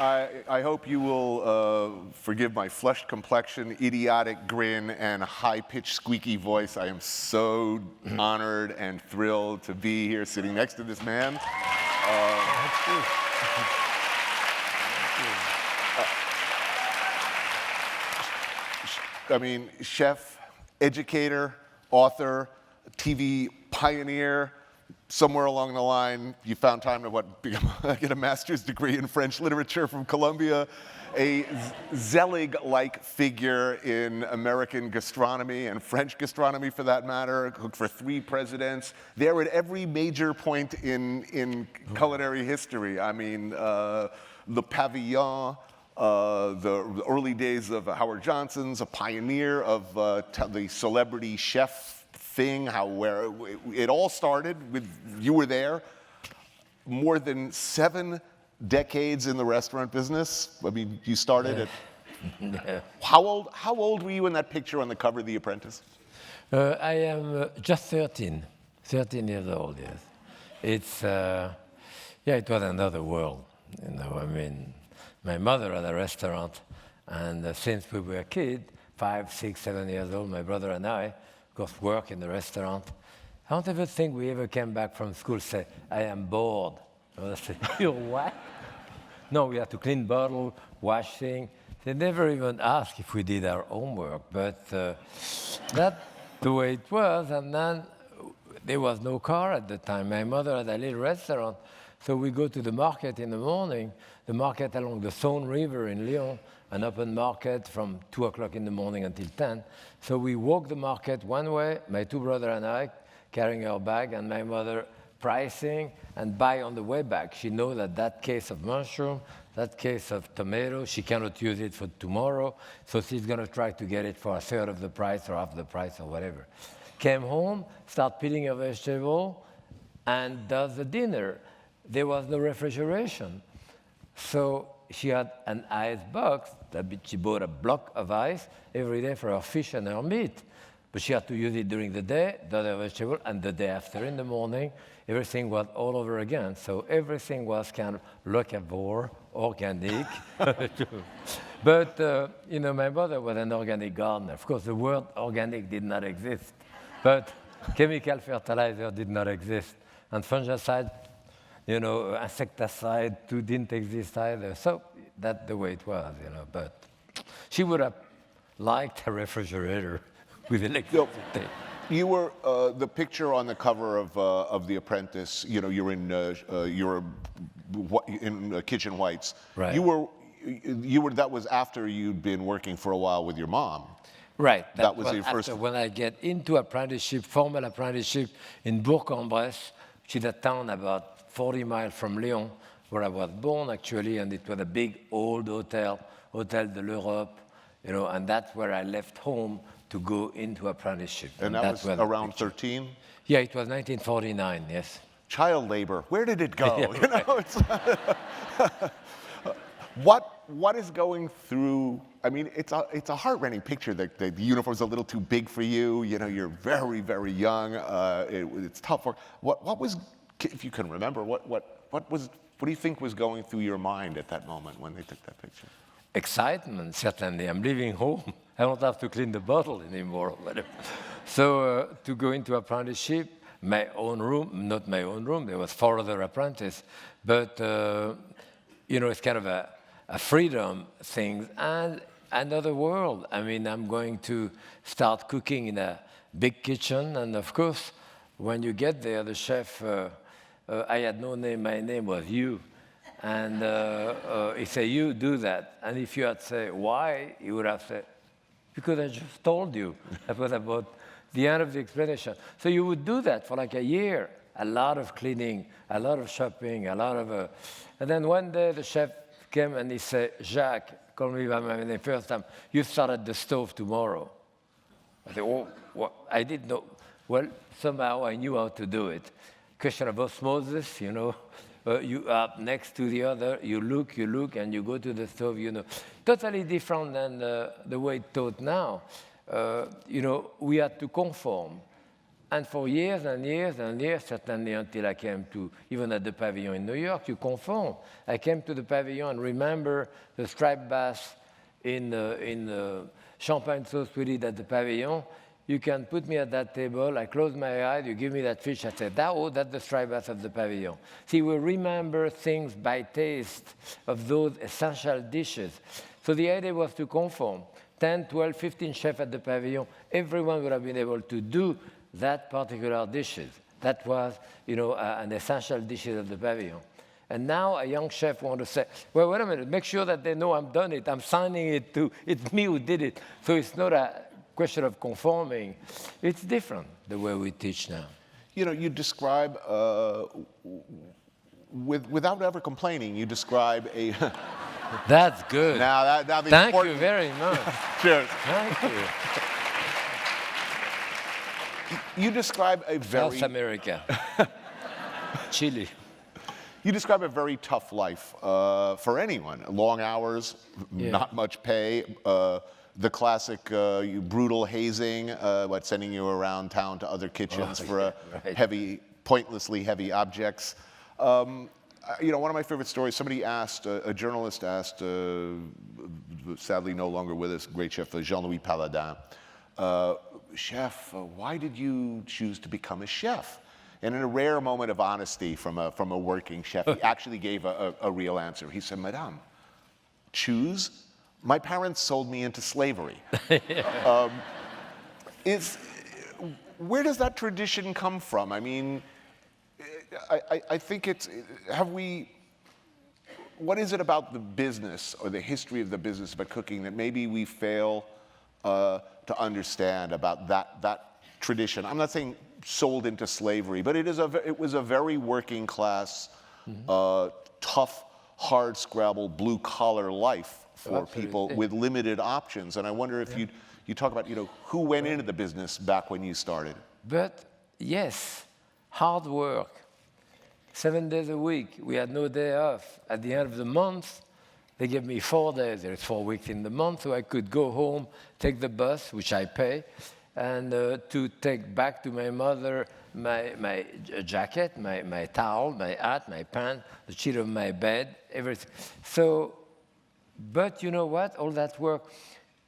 I hope you will forgive my flushed complexion, idiotic grin, and high-pitched squeaky voice. I am so honored and thrilled to be here sitting next to this man. That's good. I mean, chef, educator, author, TV pioneer. Somewhere along the line, you found time to get a master's degree in French literature from Columbia, a Zelig-like figure in American gastronomy and French gastronomy, for that matter. Cooked for 3 presidents. There at every major point in culinary history. I mean, the Pavillon. The early days of Howard Johnson's, a pioneer of the celebrity chef thing, where it all started with, you were there, more than 7 decades in the restaurant business. I mean, you started at, how old were you in that picture on the cover of The Apprentice? I am just 13 years old, yes. It's, it was another world, you know, I mean, my mother had a restaurant, and since we were a kid, 5, 6, 7 years old, my brother and I, of course, work in the restaurant. I don't ever think we ever came back from school and say, I am bored. I said, you're what? No, we had to clean bottle, wash things. They never even asked if we did our homework, but that's the way it was. And then there was no car at the time. My mother had a little restaurant, so we go to the market in the morning, the market along the Saône River in Lyon, an open market from 2 o'clock in the morning until 10. So we walk the market one way, my 2 brothers and I, carrying our bag, and my mother pricing and buy on the way back. She knows that that case of mushroom, that case of tomato, she cannot use it for tomorrow, so she's going to try to get it for 1/3 of the price or half the price or whatever. Came home, start peeling her vegetable, and does the dinner. There was no refrigeration. So she had an ice box that she bought a block of ice every day for her fish and her meat. But she had to use it during the day, the other vegetable, and the day after in the morning, everything was all over again. So everything was kind of locavore, organic. But, you know, my mother was an organic gardener. Of course, the word organic did not exist. But chemical fertilizer did not exist. And fungicide, you know, insecticide too didn't exist either. So that's the way it was, you know. But she would have liked a refrigerator with electricity. You were the picture on the cover of The Apprentice. You know, you're in Kitchen Whites. Right. You were. That was after you'd been working for a while with your mom. Right. That was your first. When I get into apprenticeship, formal apprenticeship in Bourg-en-Bresse, which is a town about 40 miles from Lyon, where I was born actually, and it was a big old hotel, Hotel de l'Europe, you know, and that's where I left home to go into apprenticeship. And that was around 13? Yeah, it was 1949, yes. Child labor, where did it go? Yeah, you know, it's, what is going through? I mean, it's a heart-rending picture. The uniform's a little too big for you. You know, you're very, very young. It's tough work. What was, if you can remember, what do you think was going through your mind at that moment when they took that picture? Excitement, certainly. I'm leaving home. I don't have to clean the bottle anymore. So to go into apprenticeship, my own room, not my own room, there was 4 other apprentices, but you know, it's kind of a freedom thing and another world. I mean, I'm going to start cooking in a big kitchen, and of course, when you get there, the chef, I had no name, my name was Hugh. And he said, you do that. And if you had said, why? He would have said, because I just told you. That was about the end of the explanation. So you would do that for like a year. A lot of cleaning, a lot of shopping, a lot of... And then one day the chef came and he said, Jacques, called me by my name first time, you start at the stove tomorrow. I said, oh, what? I didn't know. Well, somehow I knew how to do it. Question of osmosis, you know. You are next to the other, you look, and you go to the stove, you know. Totally different than the way it's taught now. You know, we had to conform. And for years and years and years, certainly until I came to, even at the pavilion in New York, you confond. I came to the pavilion and remember the striped bass in champagne sauce we did at the pavilion. You can put me at that table, I close my eyes, you give me that fish, I say, that's the striped bass of the pavilion. See, we remember things by taste of those essential dishes. So the idea was to conform. 10, 12, 15 chefs at the pavilion, everyone would have been able to do that particular dishes. That was, an essential dishes of the pavilion. And now a young chef wants to say, well, wait a minute, make sure that they know I'm done it. I'm signing it to, it's me who did it. So it's not a question of conforming. It's different, the way we teach now. You describe, without ever complaining, you describe a... That's good. Now Thank you very much. Cheers. Thank you. You describe a very... South America. Chile. You describe a very tough life for anyone. Long hours, not much pay, the classic brutal hazing, sending you around town to other kitchens for pointlessly heavy objects. One of my favorite stories, somebody asked, a journalist asked, sadly no longer with us, great chef Jean-Louis Paladin, chef, why did you choose to become a chef? And in a rare moment of honesty from a working chef, he actually gave a real answer. He said, Madame, choose? My parents sold me into slavery. Where does that tradition come from? I mean, I think what is it about the business or the history of the business about cooking that maybe we fail to understand about that tradition? I'm not saying sold into slavery, but it was a very working class, tough, hard scrabble, blue collar life for people with limited options. And I wonder if you talk about who went into the business back when you started. But yes, hard work. 7 days a week. We had no day off. At the end of the month, they gave me 4 days. There's 4 weeks in the month, so I could go home, take the bus, which I pay, and to take back to my mother my jacket, my towel, my hat, my pants, the sheet of my bed, everything. So, but you know what? All that work,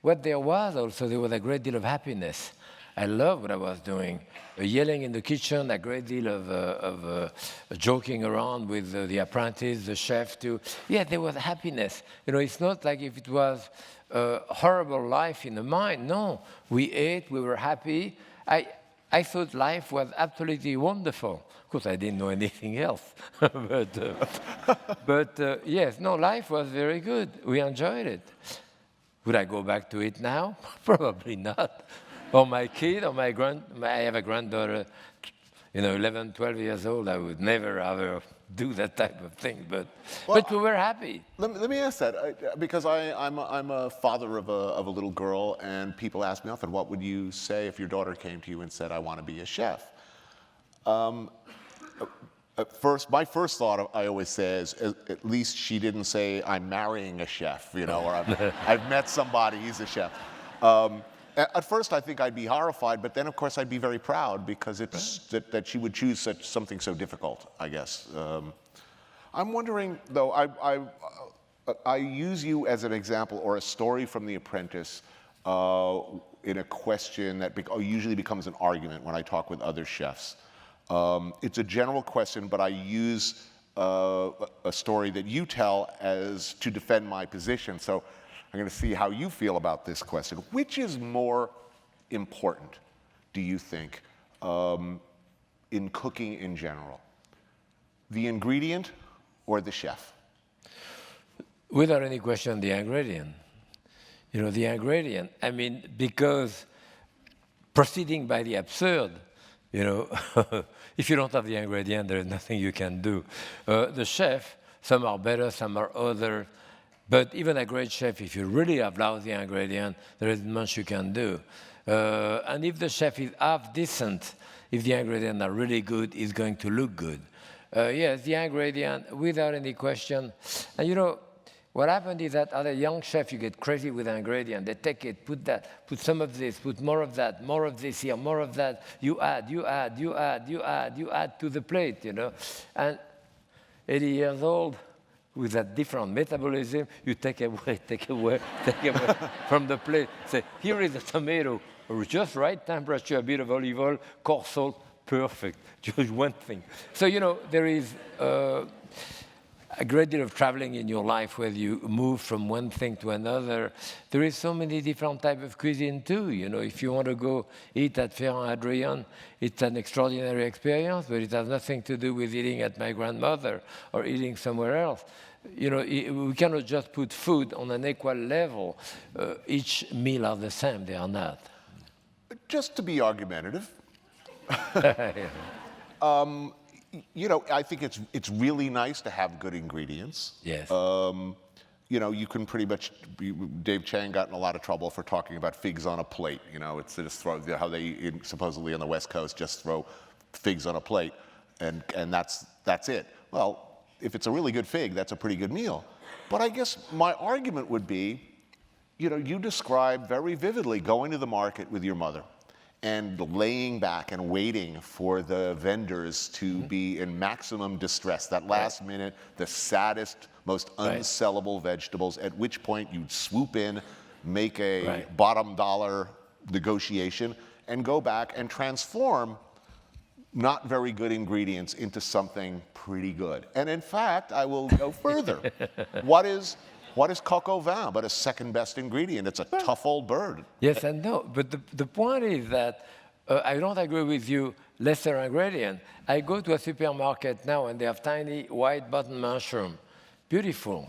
what there was also, there was a great deal of happiness. I loved what I was doing. Yelling in the kitchen, a great deal of joking around with the apprentice, the chef too. Yeah, there was happiness. It's not like if it was a horrible life in the mind. No, we ate, we were happy. I thought life was absolutely wonderful. Of course, I didn't know anything else. but yes, no, life was very good. We enjoyed it. Would I go back to it now? Probably not. Or my kid, or I have a granddaughter, 11, 12 years old. I would never ever do that type of thing, but we were happy. Let me ask that, because I'm a father of a little girl, and people ask me often, what would you say if your daughter came to you and said, I want to be a chef? My first thought, I always say, is at least she didn't say, I'm marrying a chef, or I've met somebody, he's a chef. At first, I think I'd be horrified, but then, of course, I'd be very proud because it's that she would choose something so difficult, I guess. I'm wondering, though, I use you as an example or a story from The Apprentice in a question that usually becomes an argument when I talk with other chefs. It's a general question, but I use a story that you tell as to defend my position. So I'm going to see how you feel about this question. Which is more important, do you think, in cooking in general? The ingredient or the chef? Without any question, the ingredient. The ingredient. I mean, because proceeding by the absurd, if you don't have the ingredient, there is nothing you can do. The chef, some are better, some are other. But even a great chef, if you really have lousy ingredient, there isn't much you can do. And if the chef is half decent, if the ingredients are really good, it's going to look good. Yes, the ingredient, without any question. And What happened is that as a young chef, you get crazy with an ingredient. They take it, put that, put some of this, put more of that, more of this here, more of that. You add to the plate, you know. And 80 years old, with that different metabolism, you take away from the plate. Say, here is a tomato, just right temperature, a bit of olive oil, coarse salt, perfect. Just one thing. So, you know, there is a great deal of traveling in your life where you move from one thing to another. There is so many different types of cuisine too. You know, if you want to go eat at Ferrand Adrien, it's an extraordinary experience, but it has nothing to do with eating at my grandmother or eating somewhere else. You know, we cannot just put food on an equal level. Each meal are the same, they are not. Just to be argumentative, you know, I think it's really nice to have good ingredients. Yes. You know, you can pretty much, Dave Chang got in a lot of trouble for talking about figs on a plate. You know, it's just how they supposedly on the West Coast just throw figs on a plate, and that's it. Well, if it's a really good fig, that's a pretty good meal. But I guess my argument would be, you know, you describe very vividly going to the market with your mother and laying back and waiting for the vendors to be in maximum distress, that last minute, the saddest, most unsellable vegetables, at which point you'd swoop in, make a bottom dollar negotiation, and go back and transform not very good ingredients into something pretty good. And in fact, I will go further. What is coq au vin but a second best ingredient? It's a tough old bird. Yes and no, but the point is that I don't agree with you, lesser ingredient. I go to a supermarket now and they have tiny white button mushroom, beautiful,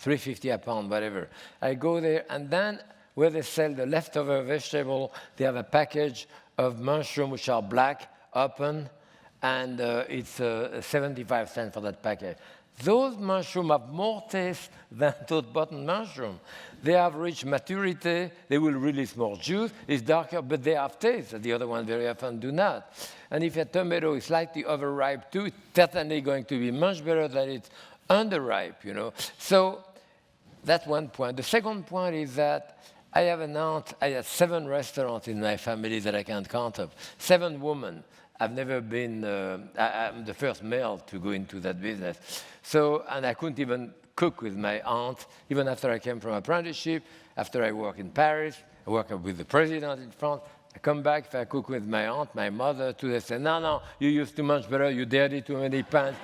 $3.50 a pound, whatever. I go there and then where they sell the leftover vegetable, they have a package of mushroom which are black, open, and it's 75 cents for that package. Those mushrooms have more taste than those button mushrooms. They have reached maturity, they will release more juice, it's darker, but they have taste, the other ones very often do not. And if a tomato is slightly overripe too, it's certainly going to be much better than it's underripe, you know. So that's one point. The second point is that I have an aunt, I have 7 restaurants in my family that I can't count up, 7 women. I've never been, I'm the first male to go into that business. So, and I couldn't even cook with my aunt, even after I came from apprenticeship, after I worked in Paris, I worked with the president in France. I come back, if I cook with my aunt, my mother, too, they say, no, you use too much butter, you dirty too many pans.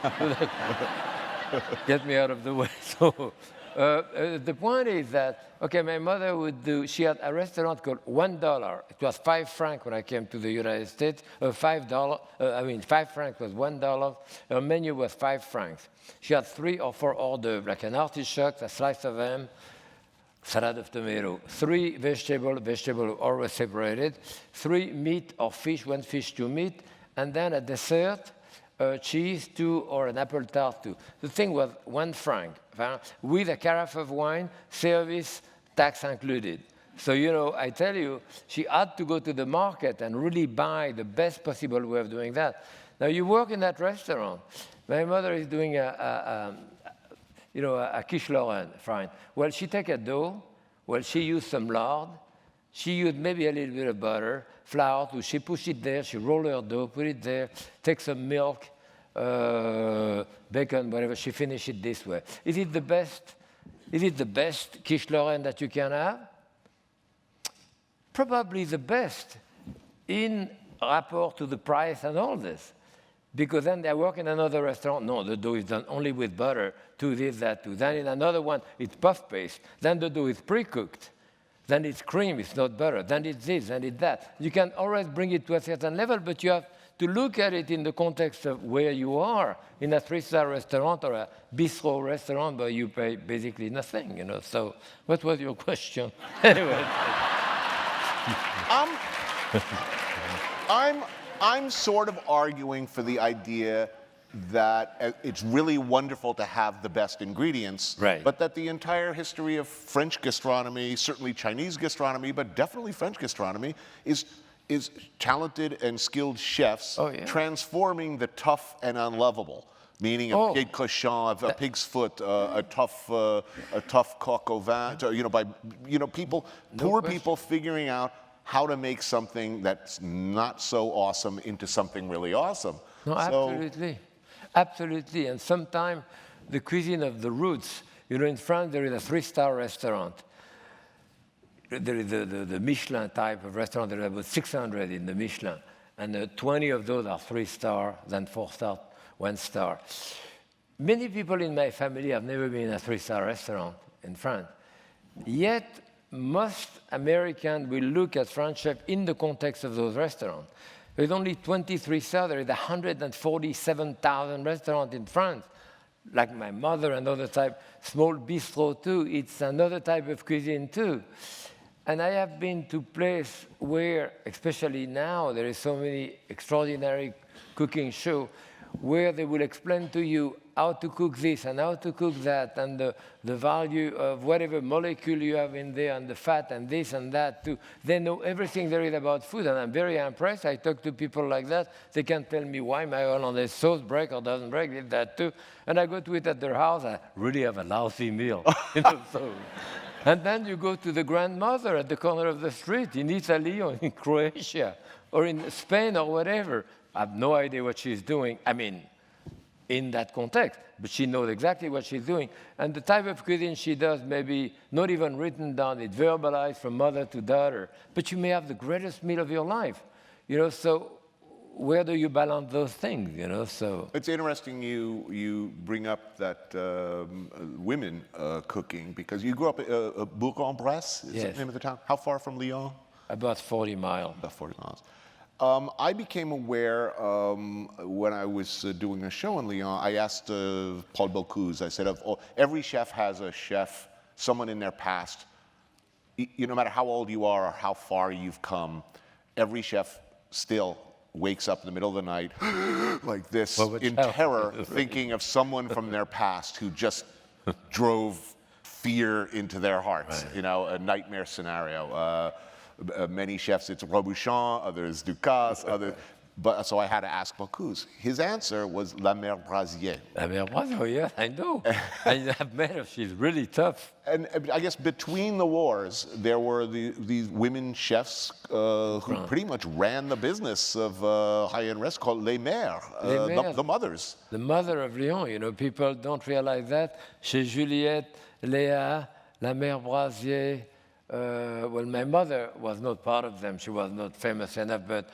Get me out of the way. So, the point is that, okay, my mother would do, she had a restaurant called $1. It was 5 francs when I came to the United States. $5 francs was $1. Her menu was 5 francs. She had 3 or 4 hors d'oeuvres, like an artichoke, a slice of ham, salad of tomato, 3 vegetable always separated, 3 meat or fish, 1 fish, 2 meat, and then a dessert, cheese, 2, or an apple tart, 2. The thing was 1 franc, with a carafe of wine, service, tax included. So, you know, I tell you, she had to go to the market and really buy the best possible way of doing that. Now, you work in that restaurant. My mother is doing a quiche Lorraine, fine. Well, she take a dough. Well, she used some lard. She used maybe a little bit of butter, flour, too. She push it there. She roll her dough, put it there, take some milk, bacon, whatever. She finish it this way. Is it the best? Is it the best quiche Lorraine that you can have? Probably the best in rapport to the price and all this. Because then they work in another restaurant. No, the dough is done only with butter, to this, that, to. Then in another one, it's puff paste. Then the dough is pre-cooked. Then it's cream, it's not butter. Then it's this, then it's that. You can always bring it to a certain level, but you have to look at it in the context of where you are, in a 3-star restaurant or a bistro restaurant where you pay basically nothing, you know. So what was your question? Anyway. I'm sort of arguing for the idea that it's really wonderful to have the best ingredients, right, but that the entire history of French gastronomy, certainly Chinese gastronomy, but definitely French gastronomy, is talented and skilled chefs transforming the tough and unlovable. meaning a Oh. pied cochon, a pig's foot, a tough coq au vin. By people, poor people figuring out how to make something that's not so awesome into something really awesome. No, absolutely. Absolutely. And sometimes the cuisine of the roots, in France there is a 3-star restaurant. There is the Michelin type of restaurant. There are about 600 in the Michelin. And 20 of those are 3-star, then 4-star, 1-star. Many people in my family have never been in a 3-star restaurant in France. Yet, most Americans will look at French chefs in the context of those restaurants. There's only 23 stars. There is 147,000 restaurants in France. Like my mother, another type, small bistro too. It's another type of cuisine too. And I have been to places where, especially now, there is so many extraordinary cooking shows where they will explain to you how to cook this and how to cook that, and the value of whatever molecule you have in there, and the fat and this and that too. They know everything there is about food, and I'm very impressed. I talk to people like that. They can tell me why my hollandaise sauce break or doesn't break, did that too. And I go to it at their house. I really have a lousy meal. So. And then you go to the grandmother at the corner of the street in Italy or in Croatia or in Spain or whatever. I have no idea what she's doing. I mean, in that context, but she knows exactly what she's doing. And the type of cuisine she does may be not even written down, it's verbalized from mother to daughter, but you may have the greatest meal of your life, so where do you balance those things, so. It's interesting you bring up that women cooking, because you grew up at Bourg-en-Bresse, is Yes. the name of the town? How far from Lyon? About 40 miles. About 40 miles. I became aware when I was doing a show in Lyon. I asked Paul Bocuse, I said, every chef has a chef, someone in their past. No matter how old you are or how far you've come, every chef still wakes up in the middle of the night like this, in terror, thinking of someone from their past who just drove fear into their hearts, Right. A nightmare scenario. Many chefs, it's Robuchon, others Ducasse, others. But so I had to ask Bocuse. His answer was La Mère Brasier. La Mère Brasier, yes, I know. I have met her. She's really tough. And I guess between the wars, there were these women chefs who pretty much ran the business of high-end restaurants called Les Mères, the mothers. The mother of Lyon, people don't realize that. Chez Juliette, Léa, La Mère Brasier. Well, my mother was not part of them. She was not famous enough. But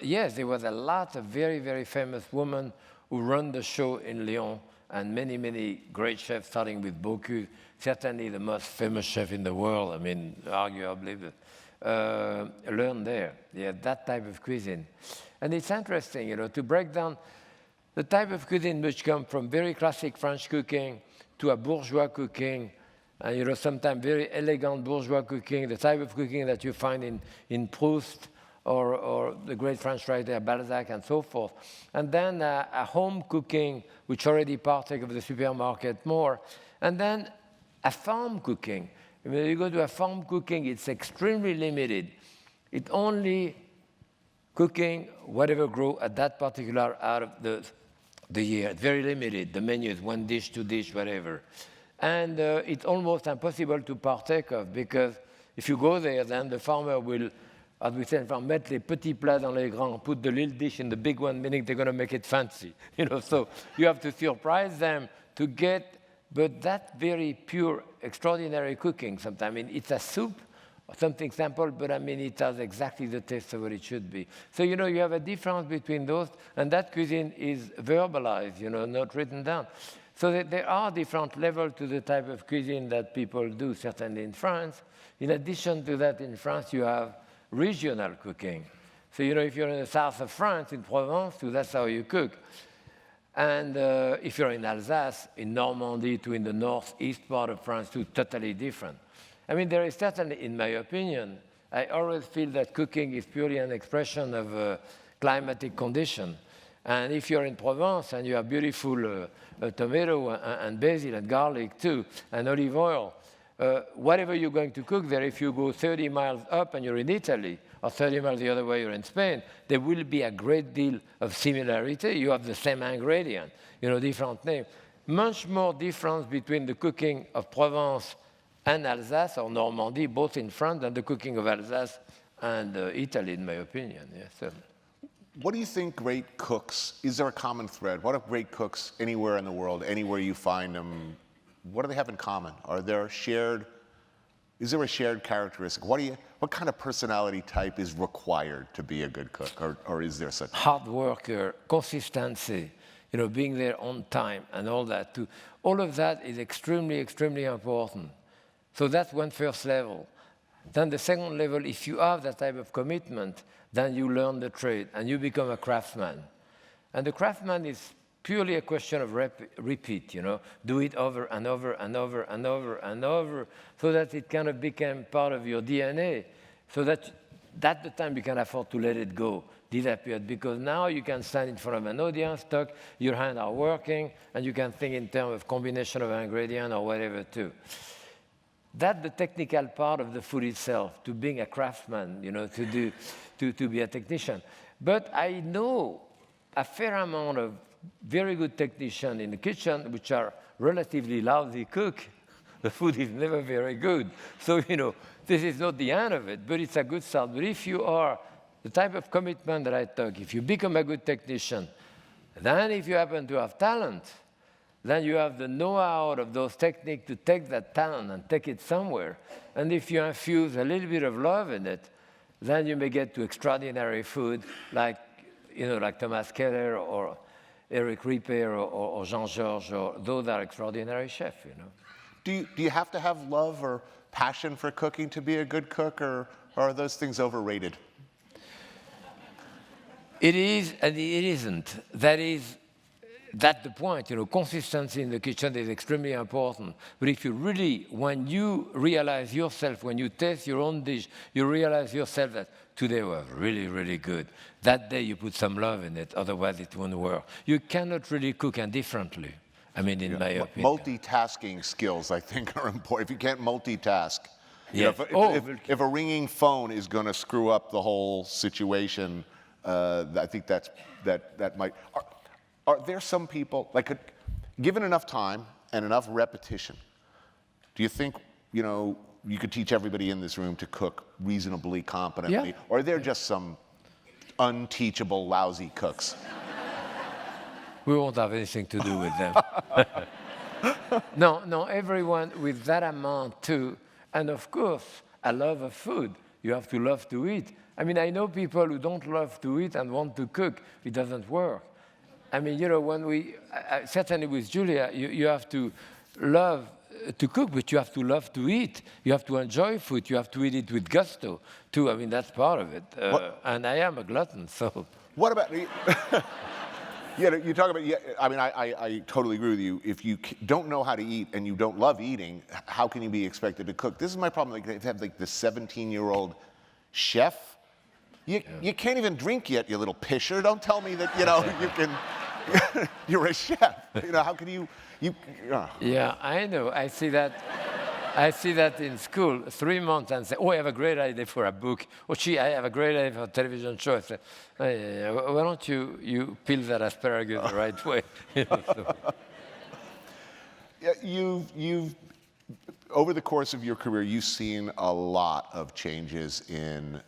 yes, there was a lot of very, very famous women who run the show in Lyon, and many, many great chefs, starting with Bocuse, certainly the most famous chef in the world, I mean, arguably, learned there. Yeah, that type of cuisine. And it's interesting, to break down the type of cuisine which comes from very classic French cooking to a bourgeois cooking, and sometimes very elegant bourgeois cooking, the type of cooking that you find in Proust or the great French writer Balzac and so forth. And then a home cooking, which already partake of the supermarket more. And then a farm cooking. When you go to a farm cooking, it's extremely limited. It only cooking whatever grow at that particular out of the year. It's very limited. The menu is 1 dish, 2 dish, whatever. And it's almost impossible to partake of, because if you go there, then the farmer will, as we say, mettre les petits plats dans les grands, put the little dish in the big one, meaning they're going to make it fancy. So you have to surprise them to get, but that very pure, extraordinary cooking sometimes. I mean, it's a soup, or something simple, but I mean, it has exactly the taste of what it should be. So, you have a difference between those, and that cuisine is verbalized, not written down. So there are different levels to the type of cuisine that people do, certainly in France. In addition to that, in France, you have regional cooking. So, if you're in the south of France, in Provence, that's how you cook. And if you're in Alsace, in Normandy, to in the northeast part of France, too, totally different. I mean, there is certainly, in my opinion, I always feel that cooking is purely an expression of climatic condition. And if you're in Provence and you have beautiful tomato and basil and garlic too, and olive oil, whatever you're going to cook there, if you go 30 miles up and you're in Italy, or 30 miles the other way, you're in Spain, there will be a great deal of similarity. You have the same ingredient, different name. Much more difference between the cooking of Provence and Alsace or Normandy, both in France, than the cooking of Alsace and Italy, in my opinion. Yes, certainly. What do you think great cooks, is there a common thread? What are great cooks anywhere in the world, anywhere you find them, what do they have in common? Is there a shared characteristic? What kind of personality type is required to be a good cook, or is there such? Hard worker, consistency, being there on time and all that too. All of that is extremely, extremely important. So that's one first level. Then the second level, if you have that type of commitment, then you learn the trade and you become a craftsman. And the craftsman is purely a question of repeat, do it over and over and over and over and over, so that it kind of became part of your DNA, so that at the time you can afford to let it go, disappear, because now you can stand in front of an audience, talk, your hands are working, and you can think in terms of combination of ingredients or whatever too. That's the technical part of the food itself, to being a craftsman, to be a technician. But I know a fair amount of very good technicians in the kitchen, which are relatively lousy cook. The food is never very good. So, this is not the end of it, but it's a good start. But if you are the type of commitment that I took, if you become a good technician, then if you happen to have talent, then you have the know-how of those techniques to take that talent and take it somewhere. And if you infuse a little bit of love in it, then you may get to extraordinary food like Thomas Keller or Eric Ripper or Jean-Georges, or those are extraordinary chefs, Do you have to have love or passion for cooking to be a good cook, or are those things overrated? It is and it isn't. That's the point. Consistency in the kitchen is extremely important. But if you really, when you realize yourself, when you taste your own dish, you realize yourself that today was really, really good. That day you put some love in it, otherwise it won't work. You cannot really cook indifferently. I mean, in my opinion. Multitasking skills, I think, are important. If you can't multitask, Yes. if a ringing phone is going to screw up the whole situation, I think that might. Are there some people, given enough time and enough repetition, do you think, you could teach everybody in this room to cook reasonably competently? Yeah. Or are there just some unteachable, lousy cooks? We won't have anything to do with them. No, everyone with that amount too. And of course, a love of food. You have to love to eat. I mean, I know people who don't love to eat and want to cook. It doesn't work. I mean, when certainly with Julia, you have to love to cook, but you have to love to eat. You have to enjoy food. You have to eat it with gusto, too. I mean, that's part of it. And I am a glutton, so. What about, you talk about, I mean, I totally agree with you. If you don't know how to eat and you don't love eating, how can you be expected to cook? This is my problem. They have the 17-year-old chef. You can't even drink yet, you little pisher. Don't tell me that, you can, you're a chef. How can you. Yeah, I know. I see that in school, 3 months, and say, I have a great idea for a book. Or I have a great idea for a television show. I say, why don't you peel that asparagus the right way? You've over the course of your career, you've seen a lot of changes in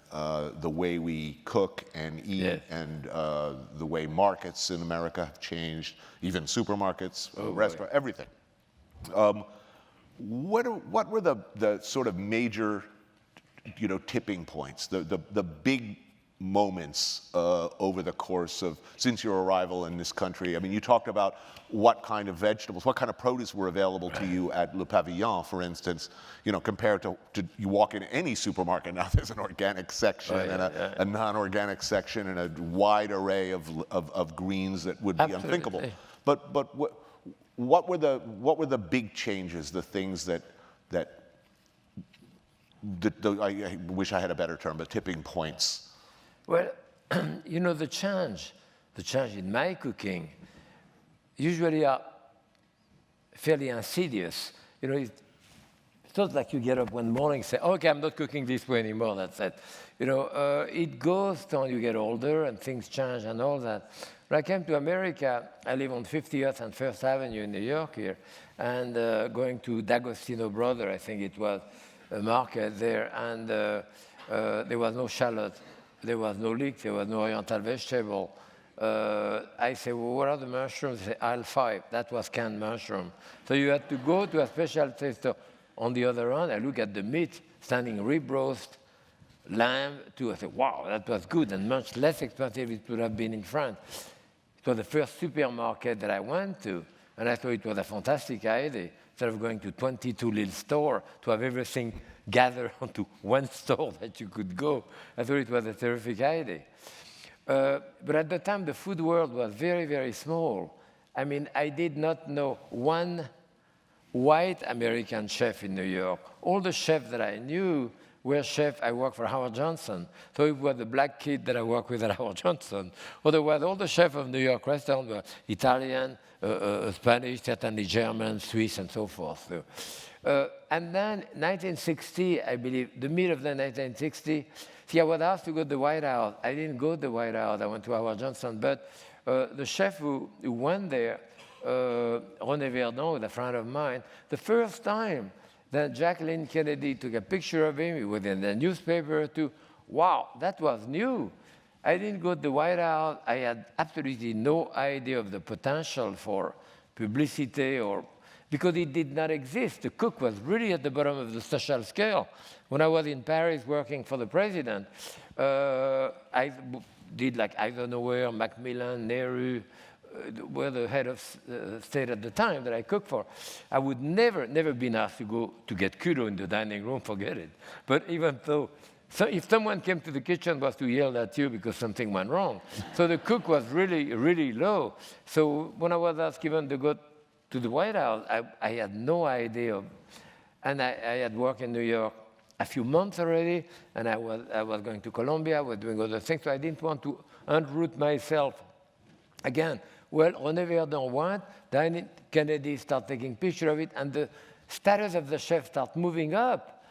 the way we cook and eat, yes. and the way markets in America have changed, even supermarkets, restaurants, everything. What were the sort of major, tipping points, the big moments over the course of, since your arrival in this country? I mean, you talked about what kind of vegetables, what kind of produce were available to you at Le Pavillon, for instance, compared to you walk in any supermarket now, there's an organic section and a non-organic section and a wide array of greens that would be Absolutely. unthinkable. But what were the big changes, the things that I wish I had a better term, but tipping points? Well, the change in my cooking usually are fairly insidious. not like you get up one morning and say, okay, I'm not cooking this way anymore, that's it. It goes on, you get older and things change and all that. When I came to America, I live on 50th and First Avenue in New York here, and going to D'Agostino Brother, I think it was, a market there, and there was no shallot, there was no leek, there was no oriental vegetable. I say, well, what are the mushrooms? They say, aisle 5. That was canned mushroom. So you had to go to a specialty store. On the other hand, I look at the meat, standing rib roast, lamb, too. I say, wow, that was good and much less expensive it would have been in France. It was the first supermarket that I went to, and I thought it was a fantastic idea. Instead of going to 22 little stores to have everything gathered onto one store that you could go, I thought it was a terrific idea. But at the time, the food world was very, very small. I mean, I did not know one white American chef in New York. All the chefs that I knew were chefs. I worked for Howard Johnson. So it was the black kid that I worked with at Howard Johnson. Otherwise, all the chefs of New York restaurants were Italian, Spanish, certainly German, Swiss, and so forth. And then 1960, I believe, the mid of the 1960s, see, I was asked to go to the White House. I didn't go to the White House. I went to Howard Johnson. But the chef who went there, René Verdon, a friend of mine, the first time that Jacqueline Kennedy took a picture of him, it was in the newspaper too. Wow, that was new. I didn't go to the White House. I had absolutely no idea of the potential for publicity because it did not exist. The cook was really at the bottom of the social scale. When I was in Paris working for the president, I did like Eisenhower, Macmillan, Nehru, were the head of state at the time that I cooked for. I would never been asked to go to get kudo in the dining room, forget it. But even though, so if someone came to the kitchen, was to yell at you because something went wrong. So the cook was really, really low. So when I was asked even to go to the White House, I had no idea. And I had worked in New York a few months already, and I was going to Colombia, I was doing other things, so I didn't want to unroot myself again. Well, René Verdon went, then Kennedy started taking pictures of it, and the status of the chef started moving up.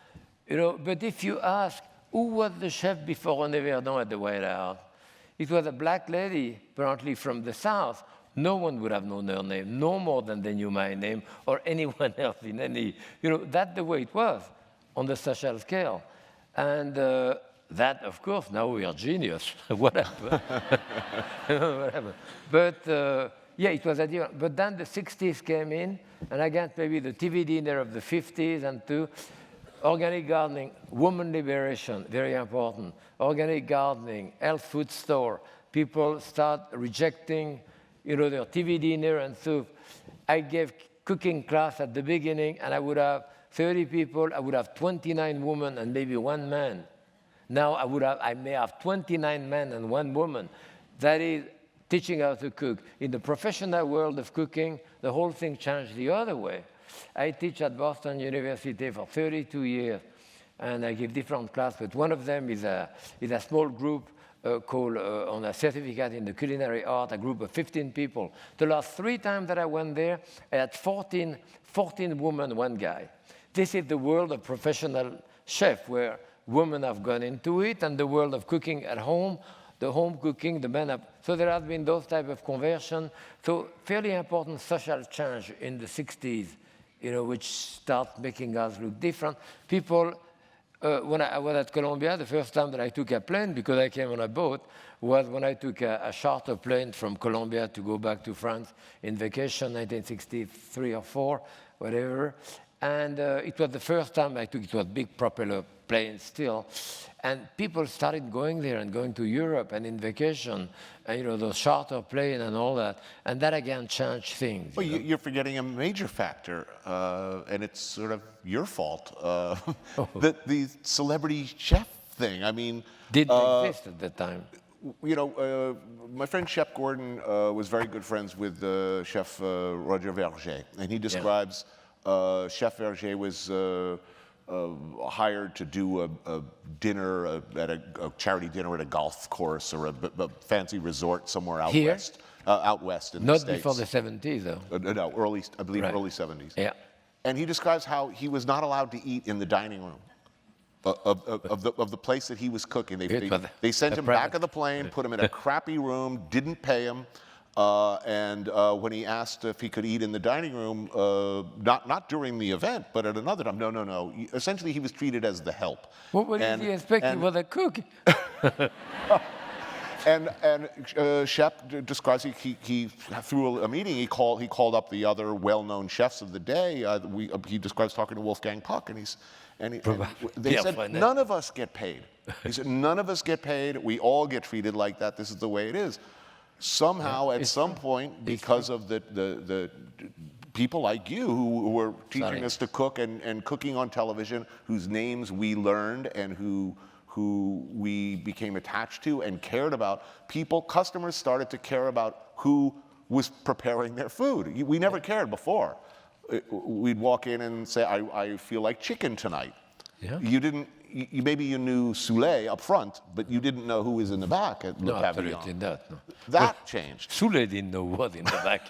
But if you ask, who was the chef before René Verdon at the White House? It was a black lady, apparently from the South. No one would have known her name, no more than they knew my name or anyone else in any, that's the way it was on the social scale. And that, of course, now we are genius, whatever. Whatever. But yeah, it was a different, but then the 60s came in, and again, maybe the TV dinner of the 50s and too. Organic gardening, woman liberation, very important. Organic gardening, health food store. People start rejecting their TV dinner and so I gave cooking class at the beginning, and I would have 30 people, I would have 29 women and maybe one man. Now I may have 29 men and one woman. That is teaching how to cook. In the professional world of cooking, the whole thing changed the other way. I teach at Boston University for 32 years, and I give different classes, but one of them is a small group called on a certificate in the culinary art, a group of 15 people. The last 3 times that I went there, I had 14 women, 1 guy. This is the world of professional chef, where women have gone into it, and the world of cooking at home, the home cooking, the men have. So there have been those type of conversion. So fairly important social change in the 60s, which start making us look different. People, when I was at Colombia, the first time that I took a plane, because I came on a boat, was when I took a charter plane from Colombia to go back to France in vacation, 1963 or 4, whatever. And it was the first time I took it. Was a big propeller plane still. And people started going there and going to Europe and in vacation, and those charter plane and all that. And that again changed things. Well, you're forgetting a major factor, and it's sort of your fault. The celebrity chef thing. I mean, didn't exist at the time. My friend Shep Gordon was very good friends with Chef Roger Verger, and he describes Chef Verger was hired to do a dinner at a charity dinner at a golf course or a fancy resort somewhere out Here? west. Out west in Not the States. before the 70s, though. No, I believe Right. early 70s. Yeah. and he describes how he was not allowed to eat in the dining room of the place that he was cooking. They sent him back of the plane, put him in a crappy room, didn't pay him, and when he asked if he could eat in the dining room, not during the event, but at another time, no. Essentially, he was treated as the help. What did he expect? He was a cook. And Shep describes he through a meeting he called up the other well-known chefs of the day. He describes talking to Wolfgang Puck, and they said none of us get paid. He said none of us get paid. We all get treated like that. This is the way it is. Somehow, at some point, because of the people like you who were teaching us to cook and cooking on television, whose names we learned and who we became attached to and cared about, customers started to care about who was preparing their food. We never cared before. We'd walk in and say, I feel like chicken tonight. Yeah. You didn't, maybe you knew Soulé up front, but you didn't know who was in the back at Le Pavillon. Absolutely not. No. That changed. Soulé didn't know what in the back.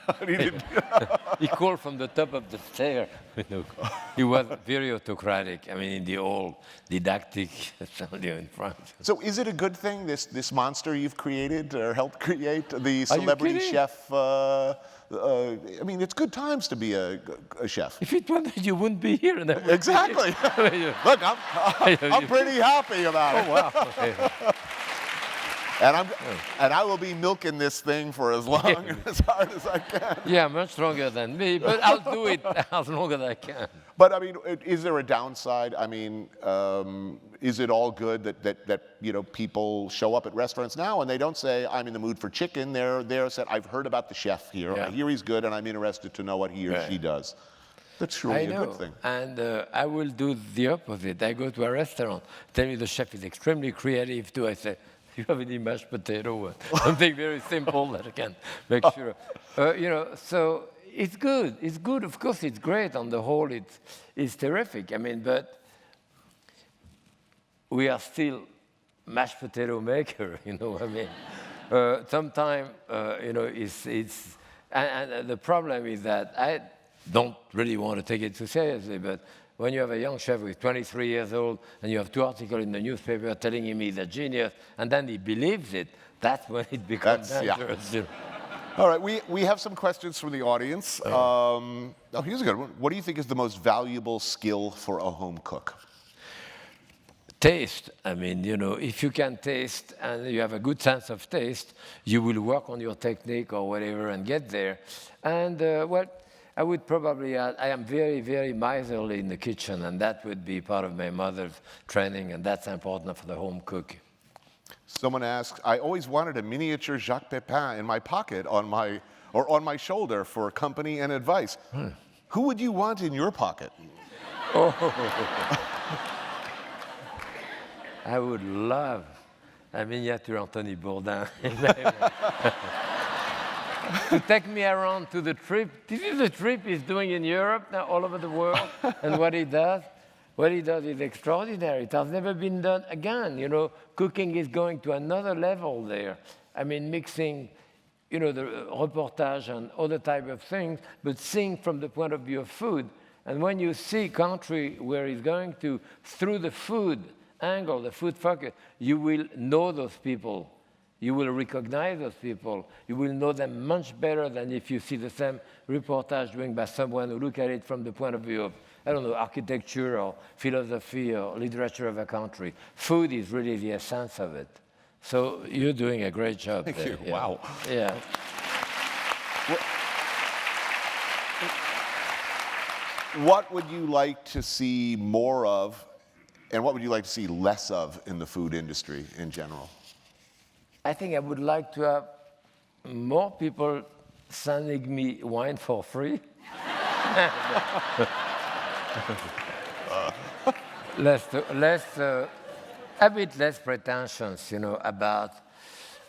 He called from the top of the stair. He was very autocratic. I mean, in the old didactic in France. So is it a good thing, this monster you've created or helped create, the celebrity chef? I mean, it's good times to be a chef. If it wasn't, you wouldn't be here. Exactly. Look, I'm pretty happy about it. Oh, wow. Okay. And I will be milking this thing for as long and as hard as I can. Yeah, much longer than me, but I'll do it as long as I can. But I mean, is there a downside? I mean, is it all good that people show up at restaurants now and they don't say, I'm in the mood for chicken? They're said, I've heard about the chef here. Yeah. I hear he's good, and I'm interested to know what he or she does. That's truly a good thing. And I will do the opposite. I go to a restaurant, tell me the chef is extremely creative too. I say, you have any mashed potato? Something very simple that I can make sure. So it's good. It's good. Of course, it's great. On the whole, it's terrific. I mean, but we are still mashed potato maker. You know what I mean? Sometimes, it's and the problem is that I don't really want to take it too seriously, but when you have a young chef who is 23 years old and you have 2 articles in the newspaper telling him he's a genius, and then he believes it, that's when it becomes dangerous. Yeah. All right, we have some questions from the audience. Here's a good one. What do you think is the most valuable skill for a home cook? Taste. I mean, if you can taste and you have a good sense of taste, you will work on your technique or whatever and get there. And, I would probably add, I am very, very miserly in the kitchen, and that would be part of my mother's training, and that's important for the home cook. Someone asks, I always wanted a miniature Jacques Pépin in my pocket on my shoulder for company and advice. Who would you want in your pocket? I would love a miniature Anthony Bourdain. To take me around to the trip. This is the trip he's doing in Europe now, all over the world, and what he does is extraordinary. It has never been done again. Cooking is going to another level there. I mean, mixing, the reportage and other type of things, but seeing from the point of view of food. And when you see country where he's going to, through the food angle, the food focus, you will know those people. You will recognize those people. You will know them much better than if you see the same reportage doing by someone who look at it from the point of view of, I don't know, architecture or philosophy or literature of a country. Food is really the essence of it. So you're doing a great job. Thank there. you. Yeah. Wow. Yeah. What would you like to see more of, and what would you like to see less of in the food industry in general? I think I would like to have more people sending me wine for free. A bit less pretensions, about.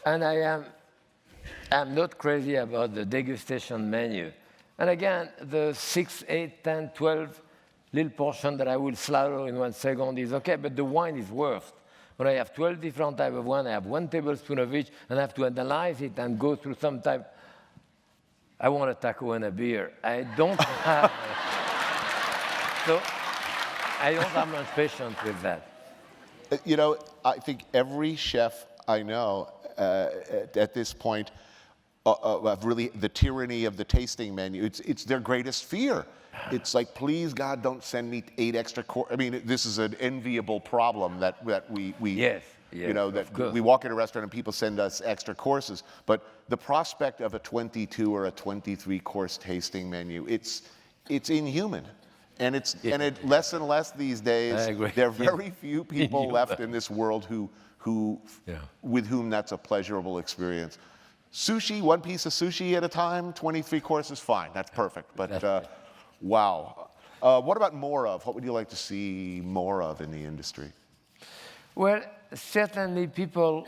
And I'm not crazy about the degustation menu. And again, the 6, 8, 10, 12 little portion that I will swallow in 1 second is okay, but the wine is worth. When I have 12 different types of wine, I have 1 tablespoon of each, and I have to analyze it and go through some type. I want a taco and a beer. I don't have. So I don't have much patience with that. You know, I think every chef I know at this point of really the tyranny of the tasting menu, it's their greatest fear. It's like, please, God, don't send me 8 extra courses. I mean, this is an enviable problem that we Yes, you know, of that course. we walk in a restaurant and people send us extra courses. But the prospect of a 22 or a 23 course tasting menu, it's inhuman. And it's less and less these days. I agree. There are very few people Inhuman. left in this world with whom that's a pleasurable experience. Sushi, 1 piece of sushi at a time, 23 courses, fine, that's perfect. But wow. What about more of? What would you like to see more of in the industry? Well, certainly people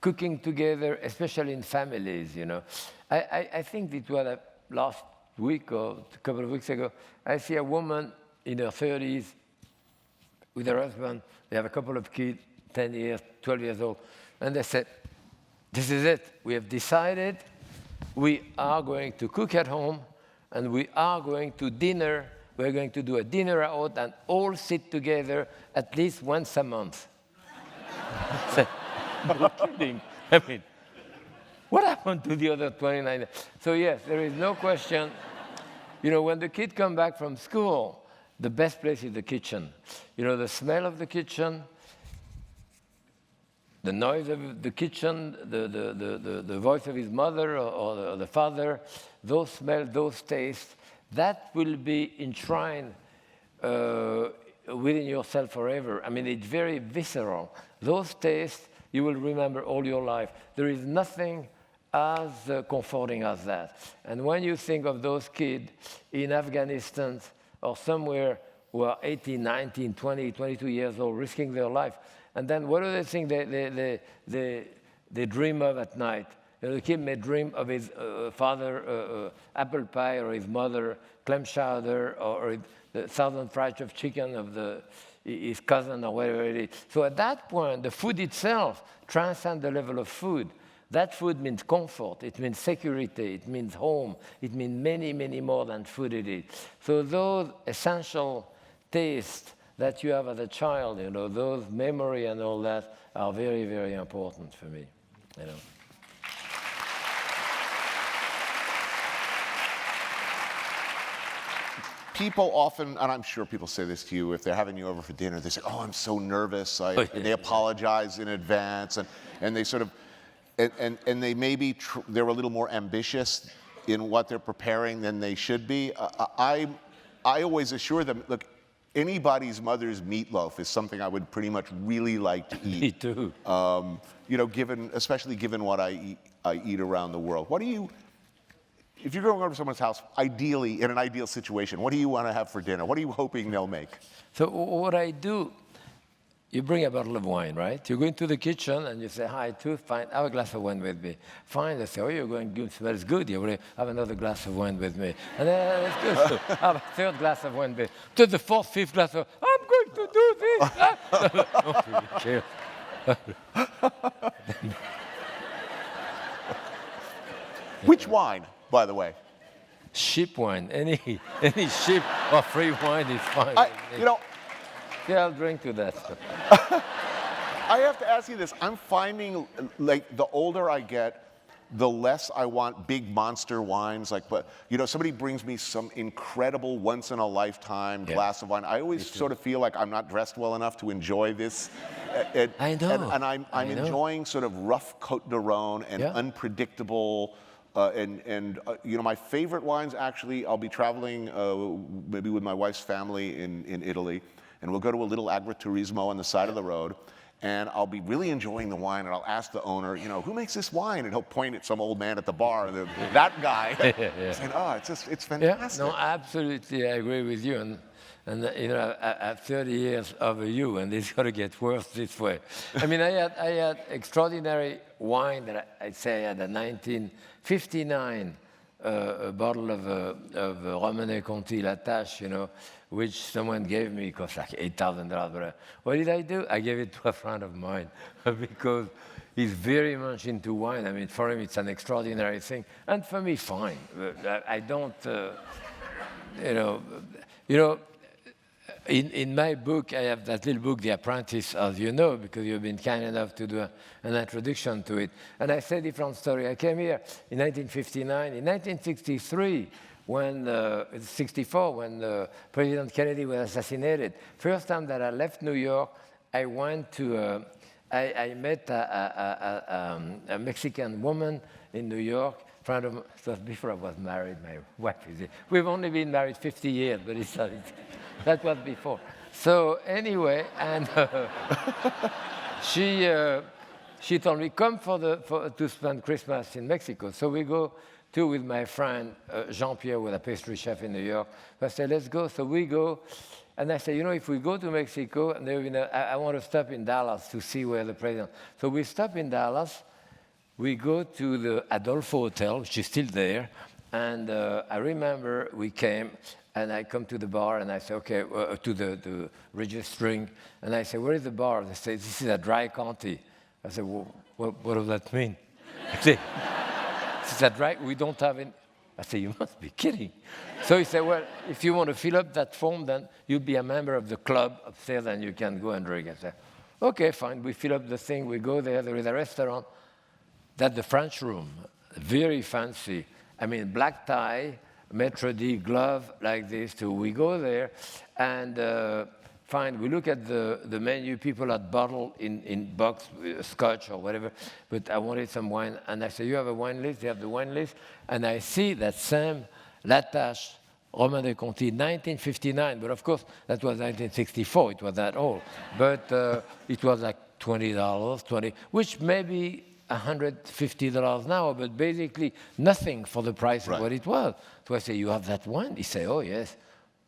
cooking together, especially in families, you know. I think it was last week or a couple of weeks ago, I see a woman in her 30s with her husband. They have a couple of kids, 10 years, 12 years old. And they said, this is it. We have decided we are going to cook at home and we are going to dinner. We're going to do a dinner out and all sit together at least once a month. I said, no kidding. I mean, what happened to the other 29? So yes, there is no question. You know, when the kids come back from school, the best place is the kitchen. You know, the smell of the kitchen, the noise of the kitchen, the voice of his mother or the father, those smells, those tastes, that will be enshrined within yourself forever. I mean, it's very visceral. Those tastes you will remember all your life. There is nothing as comforting as that. And when you think of those kids in Afghanistan or somewhere who are 18, 19, 20, 22 years old, risking their life, and then what do they think they dream of at night? You know, the kid may dream of his father apple pie or his mother clam chowder or the southern fried of chicken of his cousin or whatever it is. So at that point, the food itself transcends the level of food. That food means comfort, it means security, it means home, it means many, many more than food it is. So those essential tastes that you have as a child, you know, those memory and all that are very, very important for me, you know. People often, and I'm sure people say this to you, if they're having you over for dinner, they say, oh, I'm so nervous. And they apologize in advance, and they sort of, and they maybe, they're a little more ambitious in what they're preparing than they should be. I always assure them, look, anybody's mother's meatloaf is something I would pretty much really like to eat. Me too. You know, especially given what I eat around the world. What do you, if you're going over to someone's house, ideally, in an ideal situation, what do you want to have for dinner? What are you hoping they'll make? So what I do, you bring a bottle of wine, right? You go into the kitchen and you say, hi, Tooth, fine, have a glass of wine with me. Fine, they say, oh, you're going good, smells good. You will have another glass of wine with me. And then it's good. So have a 3rd glass of wine with me. To the 4th, 5th glass of, I'm going to do this. Which wine, by the way? Cheap wine, any cheap or free wine is fine. You know, yeah, I'll drink to that. I have to ask you this. I'm finding, like, the older I get, the less I want big monster wines. Like, but you know, somebody brings me some incredible once-in-a-lifetime glass of wine. I always sort of feel like I'm not dressed well enough to enjoy this. I know. And I'm enjoying sort of rough Côte d'Aron and unpredictable. You know, my favorite wines, actually, I'll be traveling maybe with my wife's family in Italy, and we'll go to a little agriturismo on the side of the road, and I'll be really enjoying the wine, and I'll ask the owner, you know, who makes this wine? And he'll point at some old man at the bar, and that guy, saying, oh, it's fantastic. Yeah, no, absolutely, I agree with you. And you know, I have 30 years over you, and it's going to get worse this way. I mean, I had extraordinary wine that I'd say I had a 1959 a bottle of Romanée Conti La Tâche, you know, which someone gave me. It cost like $8,000. But what did I do? I gave it to a friend of mine because he's very much into wine. I mean, for him, it's an extraordinary thing. And for me, fine. I don't... you know, you know, in my book, I have that little book, The Apprentice, as you know, because you've been kind enough to do an introduction to it. And I say a different story. I came here in 1959. In 1963, when 64, when President Kennedy was assassinated, first time that I left New York, I went to, I met a Mexican woman in New York. Friend of, so before I was married, my wife is here. We've only been married 50 years, but that was before. So anyway, and she told me, come to spend Christmas in Mexico. So we go with my friend Jean-Pierre, with a pastry chef in New York. I said, let's go. So we go. And I said, you know, if we go to Mexico, and I want to stop in Dallas to see where the president. So we stop in Dallas. We go to the Adolfo Hotel, which is still there. And I remember we came, and I come to the bar, and I say, okay, to the registering. And I say, where is the bar? They say, this is a dry county. I said, well, what does that mean? I say, this is a dry, we don't have it. I say, you must be kidding. So he said, well, if you want to fill up that form, then you'll be a member of the club upstairs, and you can go and drink. I said, okay, fine. We fill up the thing. We go there. There is a restaurant. That's the French room, very fancy. I mean, black tie, Maître D glove like this too. We go there, and fine. We look at the menu. People had bottle in box, scotch or whatever. But I wanted some wine, and I said, "You have a wine list?" They have the wine list, and I see that same Latache Romain de Conti, 1959. But of course, that was 1964. It was that old. But it was like $20, which maybe $150 now, but basically nothing for the price of what it was. So I say, you have that wine? He say, oh, yes.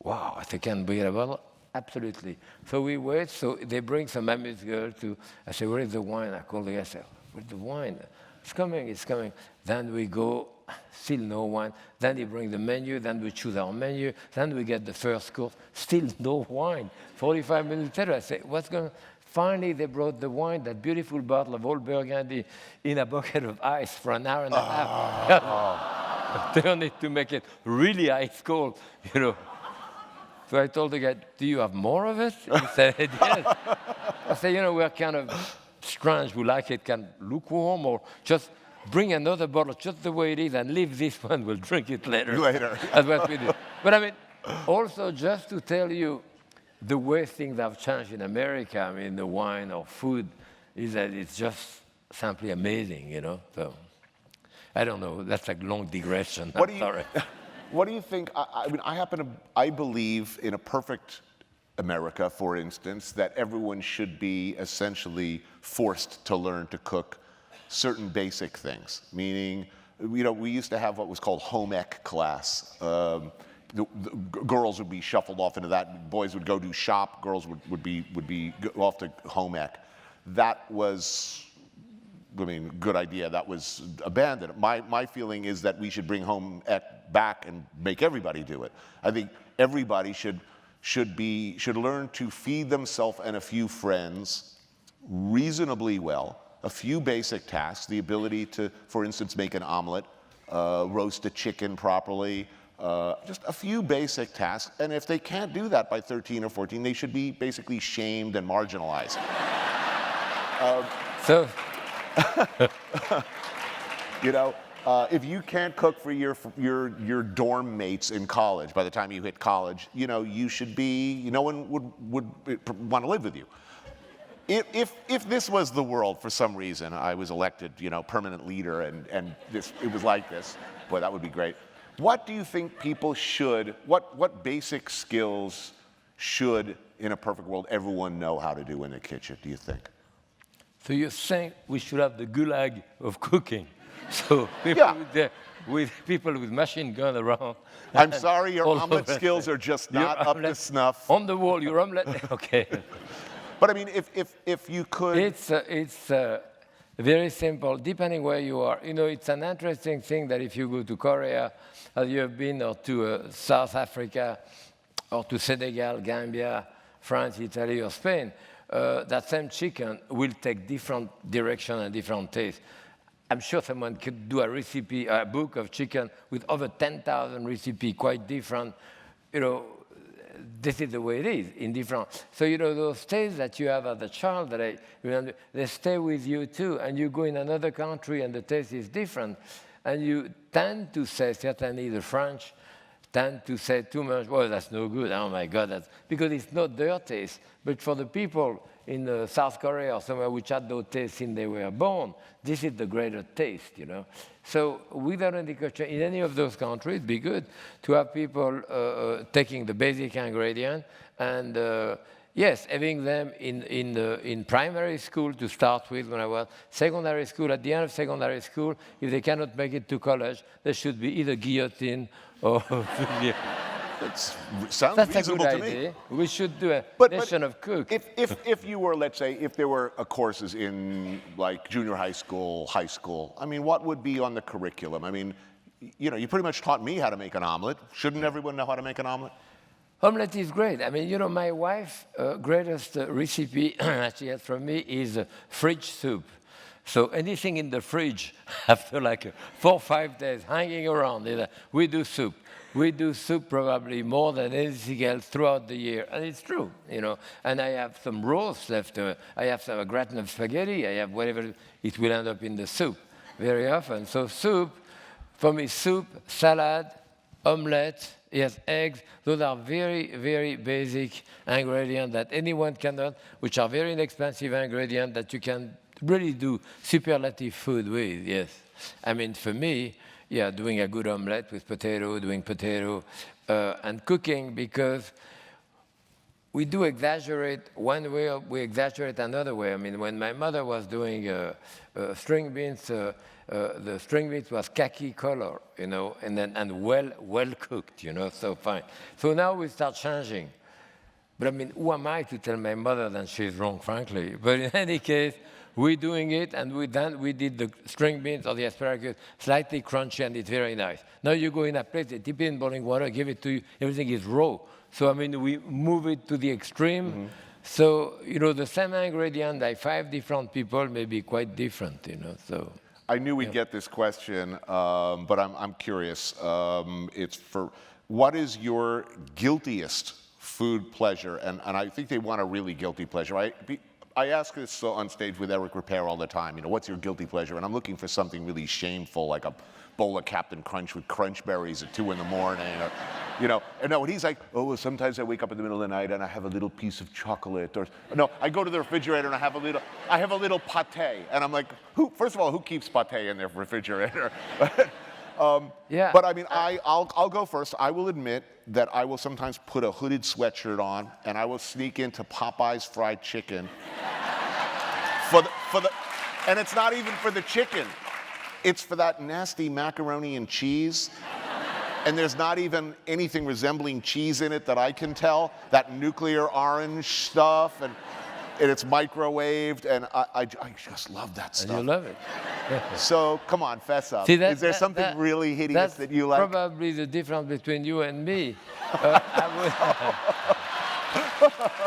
Wow, I think I can bring a bottle? Absolutely. So we wait. So they bring some Amish girl to, I say, where is the wine? I call the guy, I say, where's the wine? It's coming, it's coming. Then we go, still no wine. Then he brings the menu, then we choose our menu. Then we get the first course, still no wine. 45 minutes later, I say, what's going on? Finally, they brought the wine, that beautiful bottle of old Burgundy, in a bucket of ice for an hour and a half. Turn it to make it really ice cold, you know. So I told the guy, do you have more of it? He said, yes. I said, you know, we're kind of strange. We like it kind of lukewarm, or just bring another bottle just the way it is and leave this one. We'll drink it later. That's what we do. But I mean, also just to tell you, the way things have changed in America, I mean, the wine or food, is that it's just simply amazing, you know. So, I don't know. That's a long digression. I'm sorry. What do you think? I mean, I believe in a perfect America, for instance, that everyone should be essentially forced to learn to cook certain basic things. Meaning, you know, we used to have what was called home ec class. The girls would be shuffled off into that. Boys would go do shop. Girls would be off to home ec. That was, I mean, good idea. That was abandoned. My feeling is that we should bring home ec back and make everybody do it. I think everybody should learn to feed themselves and a few friends reasonably well. A few basic tasks, the ability to, for instance, make an omelet, roast a chicken properly. Just a few basic tasks, and if they can't do that by 13 or 14, they should be basically shamed and marginalized. You know, if you can't cook for your dorm mates in college, by the time you hit college, you know, you should be, no one would want to live with you. If this was the world, for some reason, I was elected, you know, permanent leader, and it was like this, boy, that would be great. What do you think people should, what basic skills should, in a perfect world, everyone know how to do in the kitchen, do you think? So you're saying we should have the gulag of cooking. So with people with machine gun around. I'm sorry, your omelet skills are just not up to snuff. On the wall, your omelet, okay. But I mean, if you could... It's very simple, depending where you are. You know, it's an interesting thing that if you go to Korea, as you have been, or to South Africa, or to Senegal, Gambia, France, Italy, or Spain, that same chicken will take different direction and different taste. I'm sure someone could do a recipe, a book of chicken with over 10,000 recipes, quite different, you know, this is the way it is in different. So, you know, those tastes that you have as a child that I remember, they stay with you too. And you go in another country and the taste is different. And you tend to say, certainly the French tend to say too much, well, that's no good, oh my God, that's, because it's not their taste. But for the people in South Korea or somewhere which had those tastes since they were born, this is the greater taste, you know. So without any culture, in any of those countries, it'd be good to have people taking the basic ingredient and yes, having them in primary school to start with when I was secondary school. At the end of secondary school, if they cannot make it to college, there should be either guillotine or Sounds that's a reasonable good to idea. me. We should do a But nation of cooks. if you were, let's say, if there were courses in like junior high school, I mean, what would be on the curriculum? I mean, you know, you pretty much taught me how to make an omelet. Shouldn't everyone know how to make an omelet? Omelette is great. I mean, you know, my wife's greatest recipe that she has from me is fridge soup. So anything in the fridge after like 4 or 5 days hanging around, we do soup. We do soup probably more than anything else throughout the year, and it's true, you know. And I have some roast left. I have some gratin of spaghetti. I have whatever, it will end up in the soup very often. So soup, for me, soup, salad, omelette, yes, eggs. Those are very, very basic ingredients that anyone can do, which are very inexpensive ingredients that you can really do superlative food with, yes. I mean, for me, yeah, doing a good omelette with potato, doing potato, and cooking, because we do exaggerate one way, or we exaggerate another way. I mean, when my mother was doing string beans, the string beans was khaki color, you know, and well cooked, you know, so fine. So now we start changing. But I mean, who am I to tell my mother that she's wrong, frankly? But in any case, we're doing it, and we did the string beans or the asparagus slightly crunchy, and it's very nice. Now you go in a plate, they dip it in boiling water, give it to you, everything is raw. So, I mean, we move it to the extreme. Mm-hmm. So, you know, the same ingredient by 5 different people may be quite different, you know, so. I knew we'd get this question, but I'm curious. It's for, what is your guiltiest food pleasure? And I think they want a really guilty pleasure. I ask this on stage with Eric Ripert all the time, you know, what's your guilty pleasure? And I'm looking for something really shameful, like a bowl of Captain Crunch with crunch berries at 2 in the morning, or, you know. And no, and he's like, oh, well, sometimes I wake up in the middle of the night and I have a little piece of chocolate, or no, I go to the refrigerator and I have a little pate, and I'm like, first of all, who keeps pate in their refrigerator? Yeah. But I mean, I'll go first. I will admit that I will sometimes put a hooded sweatshirt on and I will sneak into Popeye's fried chicken and it's not even for the chicken. It's for that nasty macaroni and cheese. And there's not even anything resembling cheese in it that I can tell. That nuclear orange stuff, and it's microwaved, and I just love that stuff. And you love it. So come on, fess up. See, Is there something really hideous that you like? That's probably the difference between you and me.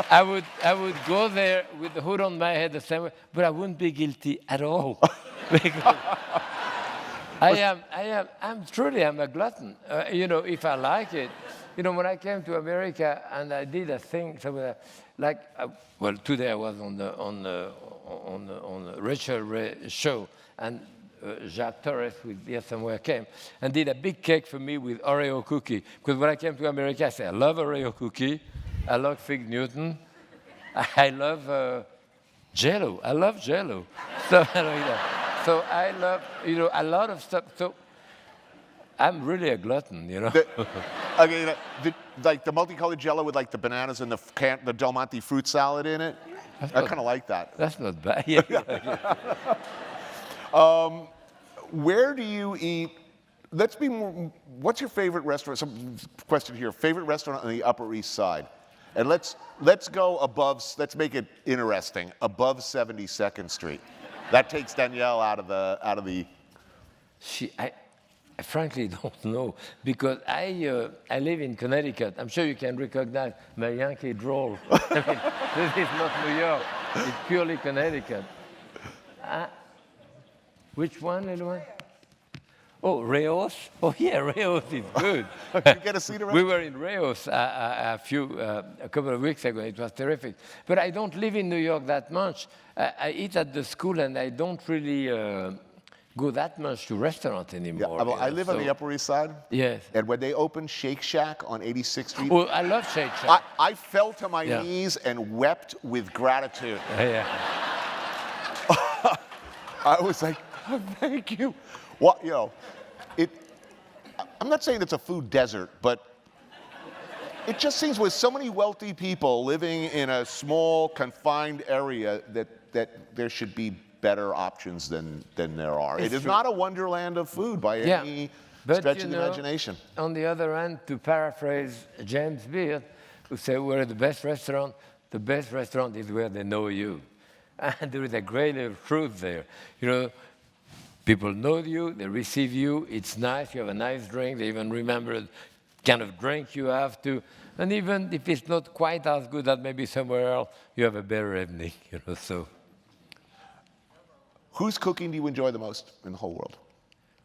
I would go there with the hood on my head the same way, but I wouldn't be guilty at all. Because I'm a glutton. You know, if I like it. You know, when I came to America and I did a thing, well, today I was on the Rachel Ray show, and Jacques Torres with somewhere came and did a big cake for me with Oreo cookie. Because when I came to America, I said, I love Oreo cookie, I love Fig Newton, I love Jell-O. I love Jell-O. So I love, you know, a lot of stuff. So I'm really a glutton, you know. Like the multicolored Jell-O with like the bananas and the Del Monte fruit salad in it. I kind of like that. That's not bad. Yeah. Where do you eat? Let's be more. What's your favorite restaurant? Some question here. Favorite restaurant on the Upper East Side, and let's go above. Let's make it interesting. Above 72nd Street. That takes Danielle out of the. I frankly don't know, because I live in Connecticut. I'm sure you can recognize my Yankee drawl. I mean, this is not New York. It's purely Connecticut. Which one, little one? Oh, Reos? Oh, yeah, Reos is good. Did you get a seat around? We were in Reos a couple of weeks ago. It was terrific. But I don't live in New York that much. I eat at the school, and I don't really go that much to restaurants Yeah, anymore. well, I live on the Upper East Side. Yes. And when they opened Shake Shack on 86th Street, Well, I love Shake Shack. I fell to my Yeah. knees and wept with gratitude. Yeah. I was like, oh, thank you. Well, you know, I'm not saying it's a food desert, but it just seems with so many wealthy people living in a small, confined area that there should be better options than there are. It's it is true. not a wonderland of food by any But, stretch you of the know, imagination. On the other hand, to paraphrase James Beard, who said, we're at the best restaurant is where they know you. And there is a great deal of truth there. You know, people know you, they receive you, it's nice, you have a nice drink, they even remember the kind of drink you have to. And even if it's not quite as good as maybe somewhere else, you have a better evening, you know, so. Whose cooking do you enjoy the most in the whole world?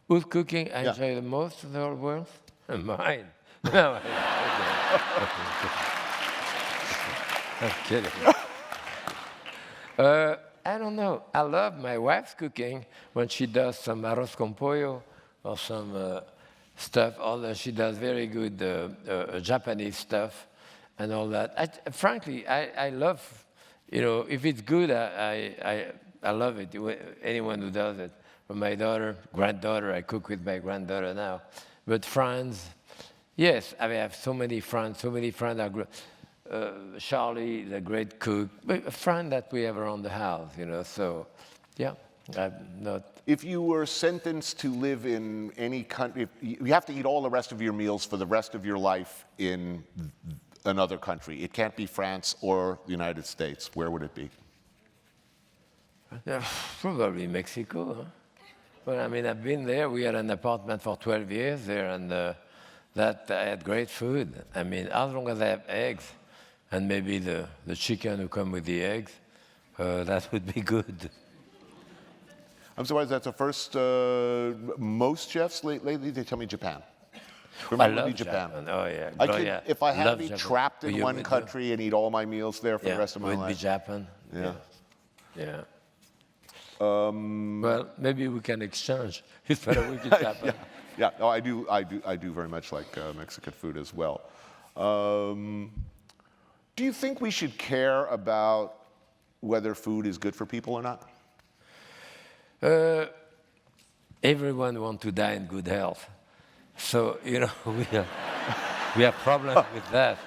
Whose cooking I Yeah. enjoy the most in the whole world? Mine. No, I'm kidding. I don't know. I love my wife's cooking when she does some arroz con pollo or some stuff. Although she does very good Japanese stuff and all that. Frankly, I love, you know, if it's good, I love it. Anyone who does it. From my granddaughter, I cook with my granddaughter now. But friends, yes, I have so many friends are Charlie, the great cook, a friend that we have around the house, you know, so, yeah, I'm not. If you were sentenced to live in any country, you have to eat all the rest of your meals for the rest of your life in another country. It can't be France or the United States. Where would it be? Yeah, probably Mexico, huh? Well, I mean, I've been there. We had an apartment for 12 years there, and that I had great food. I mean, as long as I have eggs, and maybe the chicken who come with the eggs, that would be good. I'm surprised that's the first. Most chefs lately, they tell me Japan. I love Japan. Oh, yeah. I could, yeah. if I had to Love be Japan. trapped in You one would do? country and eat all my meals there for Yeah, the rest of my would life. be Japan. Yeah. Yeah. Well, maybe we can exchange. It's better we can Japan. Yeah. No, I do very much like Mexican food as well. Do you think we should care about whether food is good for people or not? Everyone wants to die in good health. So, you know, we have problems with that.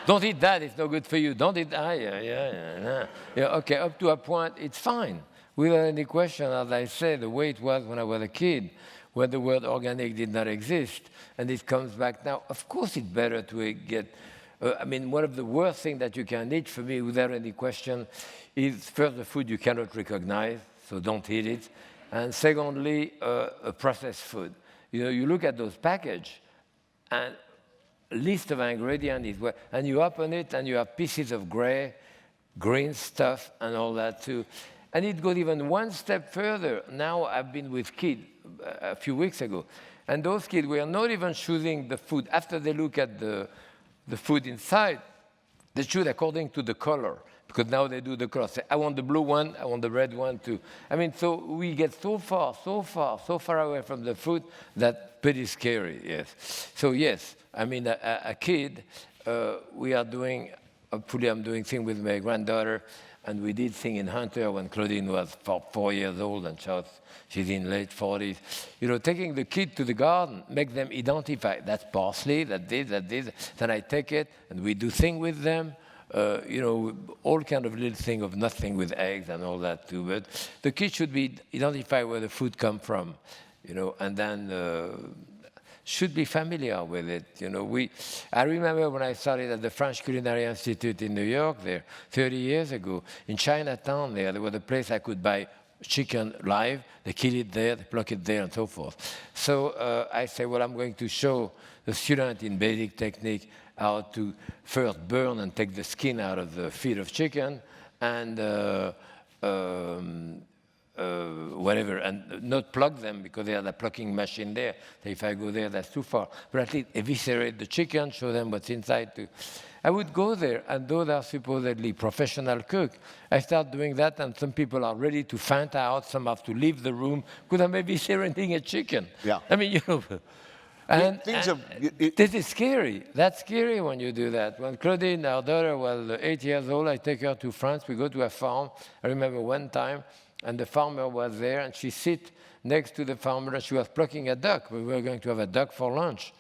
Don't eat that, it's no good for you. Don't eat that, yeah, okay, up to a point, it's fine. Without any question, as I said, the way it was when I was a kid, when the word organic did not exist, and it comes back now. Of course it's better to get, I mean, one of the worst things that you can eat for me, without any question, is first the food you cannot recognize, so don't eat it. And secondly, processed food. You know, you look at those packages, and list of ingredients is where, and you open it, and you have pieces of green stuff, and all that too. And it goes even one step further. Now I've been with kids a few weeks ago, and those kids were not even choosing the food. After they look at the food inside, they choose according to the color, because now they do the color. Say, I want the blue one, I want the red one too. I mean, so we get so far away from the food that pretty scary, yes. So yes, I mean, a kid, we are doing, hopefully I'm doing things with my granddaughter, and we did thing in Hunter when Claudine was 4 years old, and she's in late 40s. You know, taking the kid to the garden, make them identify, that's parsley, that's this. Then I take it, and we do things with them. You know, all kind of little thing of nothing with eggs and all that too. But the kid should be identify where the food come from, you know, and then should be familiar with it. You know, I remember when I started at the French Culinary Institute in New York there 30 years ago, in Chinatown there was a place I could buy chicken live, they kill it there, they pluck it there, and so forth. So I say, well, I'm going to show the student in basic technique how to first burn and take the skin out of the feet of chicken, and whatever, and not plug them because they had a plucking machine there. So if I go there, that's too far. But at least eviscerate the chicken, show them what's inside too. I would go there, and those are supposedly professional cooks. I start doing that, and some people are ready to faint out. Some have to leave the room because I'm eviscerating a chicken. Yeah. I mean, you know. And this is scary. That's scary when you do that. When Claudine, our daughter, was 8 years old, I take her to France. We go to a farm. I remember one time, and the farmer was there, and she sit next to the farmer, and she was plucking a duck. We were going to have a duck for lunch.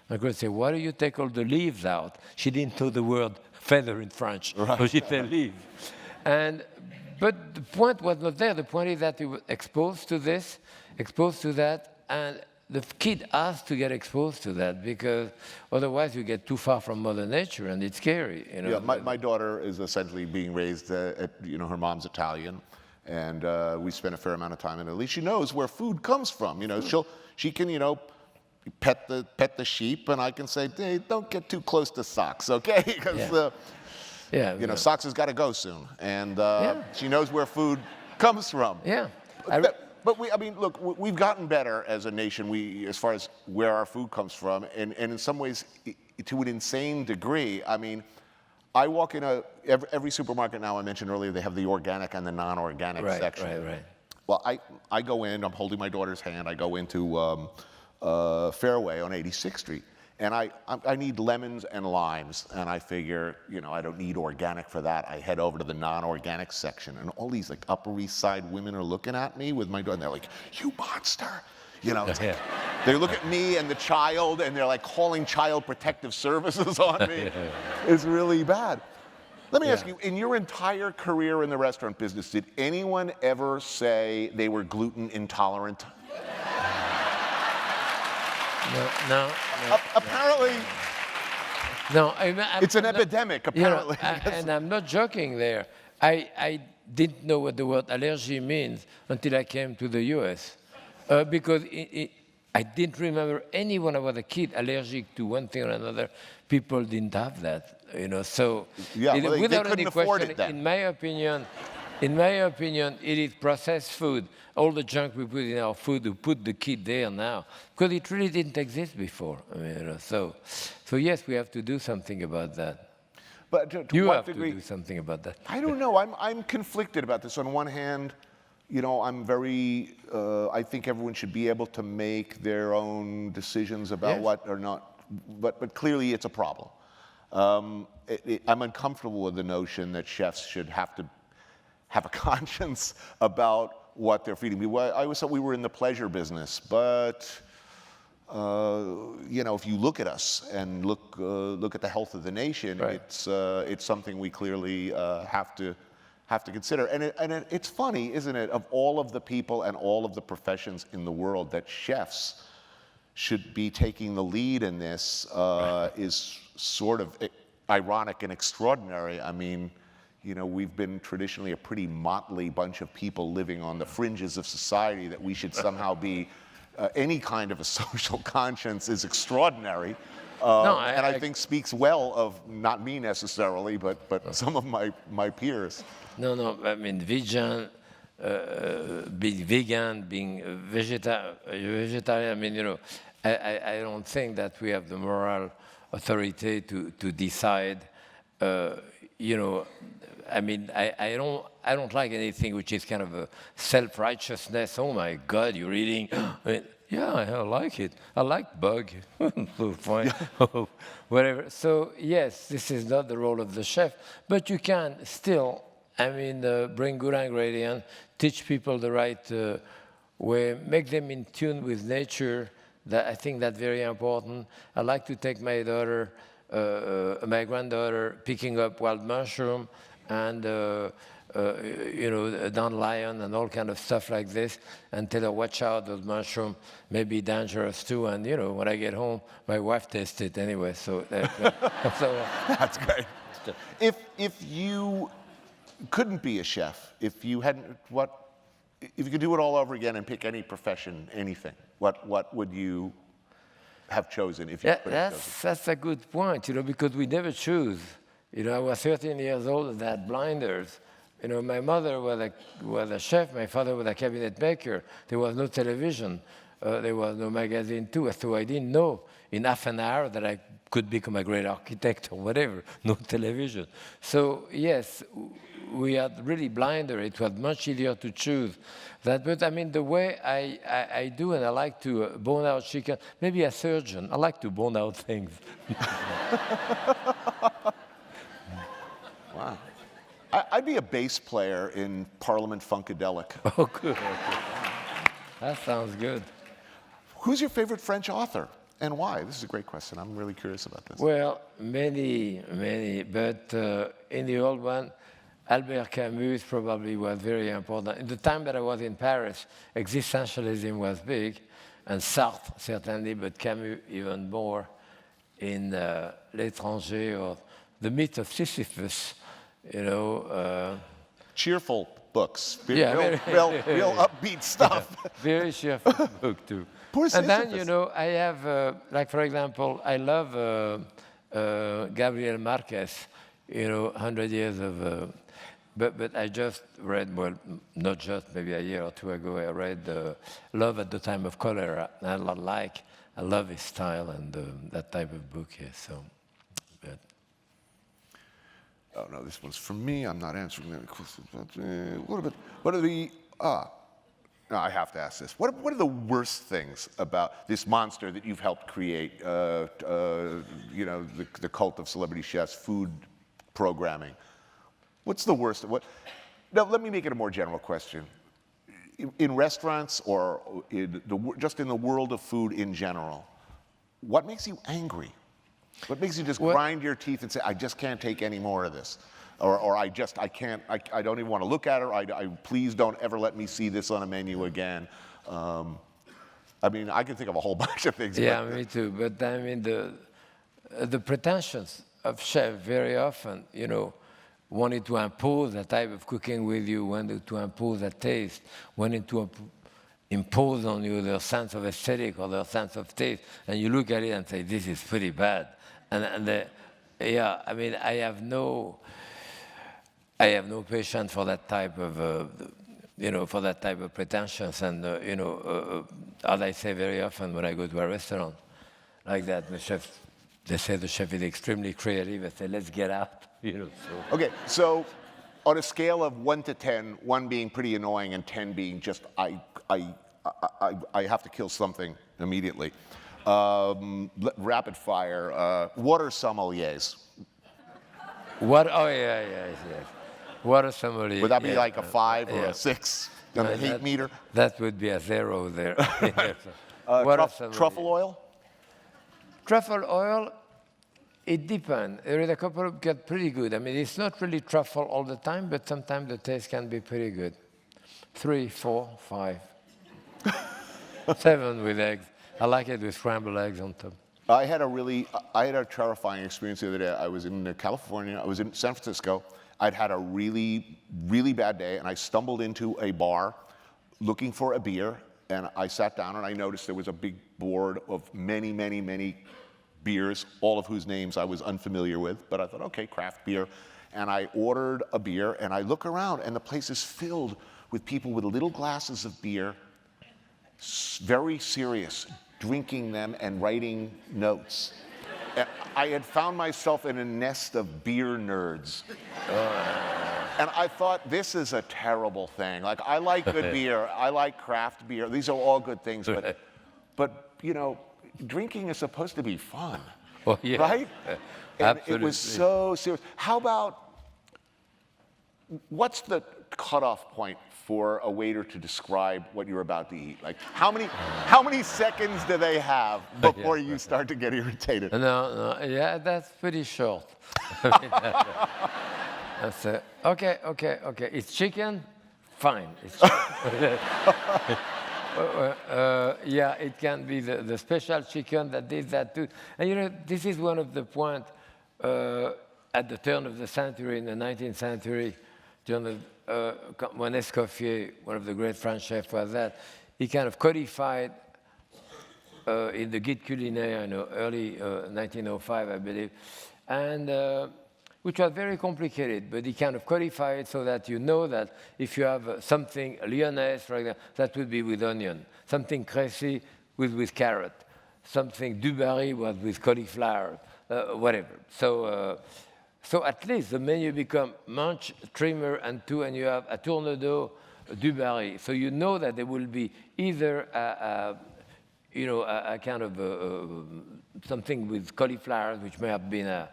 And Claude said, "Why do you take all the leaves out?" She didn't know the word feather in French, right. So she said leaf. But the point was not there. The point is that he was exposed to this, exposed to that, and the kid has to get exposed to that because otherwise you get too far from Mother Nature and it's scary. You know? Yeah, my daughter is essentially being raised her mom's Italian, and we spent a fair amount of time in Italy. She knows where food comes from. You know, she can pet the sheep, and I can say, hey, don't get too close to Socks, okay? Because Socks has got to go soon, and she knows where food comes from. Yeah. But look, we've gotten better as a nation, as far as where our food comes from, and in some ways, to an insane degree. I mean, I walk in every supermarket now. I mentioned earlier they have the organic and the non-organic section. Right. Well, I go in. I'm holding my daughter's hand. I go into Fairway on 86th Street. And I need lemons and limes, and I figure, I don't need organic for that. I head over to the non-organic section, and all these like Upper East Side women are looking at me with my daughter, and they're like, "You monster!" They look at me and the child, and they're like calling Child Protective Services on me. It's really bad. Let me ask you, in your entire career in the restaurant business, did anyone ever say they were gluten intolerant? No. Apparently, no. it's an epidemic, apparently. And I'm not joking there. I didn't know what the word allergy means until I came to the US. Because I didn't remember anyone when I was a kid allergic to one thing or another. People didn't have that, So they couldn't afford it then. In my opinion, it is processed food. All the junk we put in our food, we put the kid there now, because it really didn't exist before. So yes, we have to do something about that. But to you what have degree? To do something about that. I don't know. I'm conflicted about this. On one hand, I'm very. I think everyone should be able to make their own decisions about what or not. But clearly, it's a problem. I'm uncomfortable with the notion that chefs should have to have a conscience about what they're feeding me. I always thought we were in the pleasure business, but if you look at us and look at the health of the nation, it's something we clearly have to consider. And it's funny, isn't it? Of all of the people and all of the professions in the world, that chefs should be taking the lead in this is sort of ironic and extraordinary. I mean, we've been traditionally a pretty motley bunch of people living on the fringes of society. That we should somehow be any kind of a social conscience is extraordinary. And I think speaks well of not me necessarily, but some of my peers. No. I mean, being vegan, being vegetarian. I mean, I don't think that we have the moral authority to decide. I mean, I don't like anything which is kind of a self-righteousness. Oh my God, you're eating. Yeah, I like it. I like bug. Fine. Whatever. So yes, this is not the role of the chef, but you can still, bring good ingredients, teach people the right way, make them in tune with nature. I think that's very important. I like to take my daughter. My granddaughter picking up wild mushroom and dandelion and all kind of stuff like this, and tell her, watch out, those mushrooms may be dangerous too. And when I get home, my wife tastes it anyway. So, that's great. If you couldn't be a chef, if you could do it all over again and pick any profession, anything, what would you have chosen if you could have chosen? That's a good point, because we never choose. I was 13 years old and I had blinders, You know, my mother was a chef, my father was a cabinet maker. There was no television. There was no magazine too, so I didn't know in half an hour that I could become a great architect or whatever, no television. So yes, we are really blinder. It was much easier to choose that. But I mean, the way I do, and I like to bone out chicken, maybe a surgeon, I like to bone out things. Wow. I'd be a bass player in Parliament Funkadelic. Oh, good. That sounds good. Who's your favorite French author and why? This is a great question. I'm really curious about this. Well, many, but in the old one, Albert Camus probably was very important. In the time that I was in Paris, existentialism was big, and Sartre certainly, but Camus even more. In L'Étranger or The Myth of Sisyphus, you know. Cheerful books. Yeah, real upbeat stuff. Very cheerful book too. Poor And then, Sisyphus. you know, I have, like for example, I love Gabriel Marquez, you know, 100 Years of, but I just read, well, not just, maybe a year or two ago, I read Love at the Time of Cholera. And I love his style and that type of book, yes, so. But. Oh, no, this one's for me. I'm not answering that question. What are the, no, I have to ask this. What are the worst things about this monster that you've helped create? You know, the cult of celebrity chefs, food programming. What's the worst? Now, let me make it a more general question. In restaurants or just in the world of food in general, what makes you angry? What makes you just grind your teeth and say, I just can't take any more of this? Or I don't even want to look at it, or please don't ever let me see this on a menu again. I mean, I can think of a whole bunch of things. Yeah, me too. But I mean, the pretensions of chef very often, you know, wanted to impose a type of cooking with you, wanted to impose a taste, wanted to impose on you their sense of aesthetic or their sense of taste, and you look at it and say, this is pretty bad. Yeah, I mean, I have no patience for that type of, you know, for that type of pretensions. And, you know, as I say very often when I go to a restaurant like that, they say the chef is extremely creative. I say, let's get out, you know. So. Okay, so on a scale of 1 to 10, 1 being pretty annoying and 10 being just, I have to kill something immediately. Rapid fire, water sommeliers. What? Oh, yes. Water sommelier. Would that be like a 5 or a 6 on the heat meter? That would be a 0 there. Truffle oil? Truffle oil, it depends. There is a couple of get pretty good. I mean, it's not really truffle all the time, but sometimes the taste can be pretty good. 3, 4, 5. 7 with eggs. I like it with scrambled eggs on top. I had a terrifying experience the other day. I was in California. I was in San Francisco. I'd had a really, really bad day, and I stumbled into a bar looking for a beer, and I sat down, and I noticed there was a big board of many, many, many beers, all of whose names I was unfamiliar with, but I thought, okay, craft beer. And I ordered a beer, and I look around, and the place is filled with people with little glasses of beer, very serious, drinking them and writing notes. And I had found myself in a nest of beer nerds. And I thought, this is a terrible thing. Like, I like good beer, I like craft beer, these are all good things, but you know, drinking is supposed to be fun, yeah. right? And Absolutely. it was so serious. How about, what's the cutoff point for a waiter to describe what you're about to eat? Like, how many seconds do they have before you start to get irritated? No, yeah, that's pretty short. That's okay. It's chicken, fine. It's chicken. Yeah, it can be the special chicken that did that too. And you know, this is one of the points at the turn of the century, in the 19th century, when Escoffier, one of the great French chefs, was that, he kind of codified in the Guide Culinaire, you know, early 1905, I believe. And which was very complicated, but he kind of codified it so that you know that if you have something lyonnaise, for example, that would be with onion, something Crécy with carrot, something du Barry was with cauliflower, whatever. So at least the menu become Manche, Trimmer, and two, and you have a tournedos, du Barry. So you know that there will be either a kind of something with cauliflower, which may have been a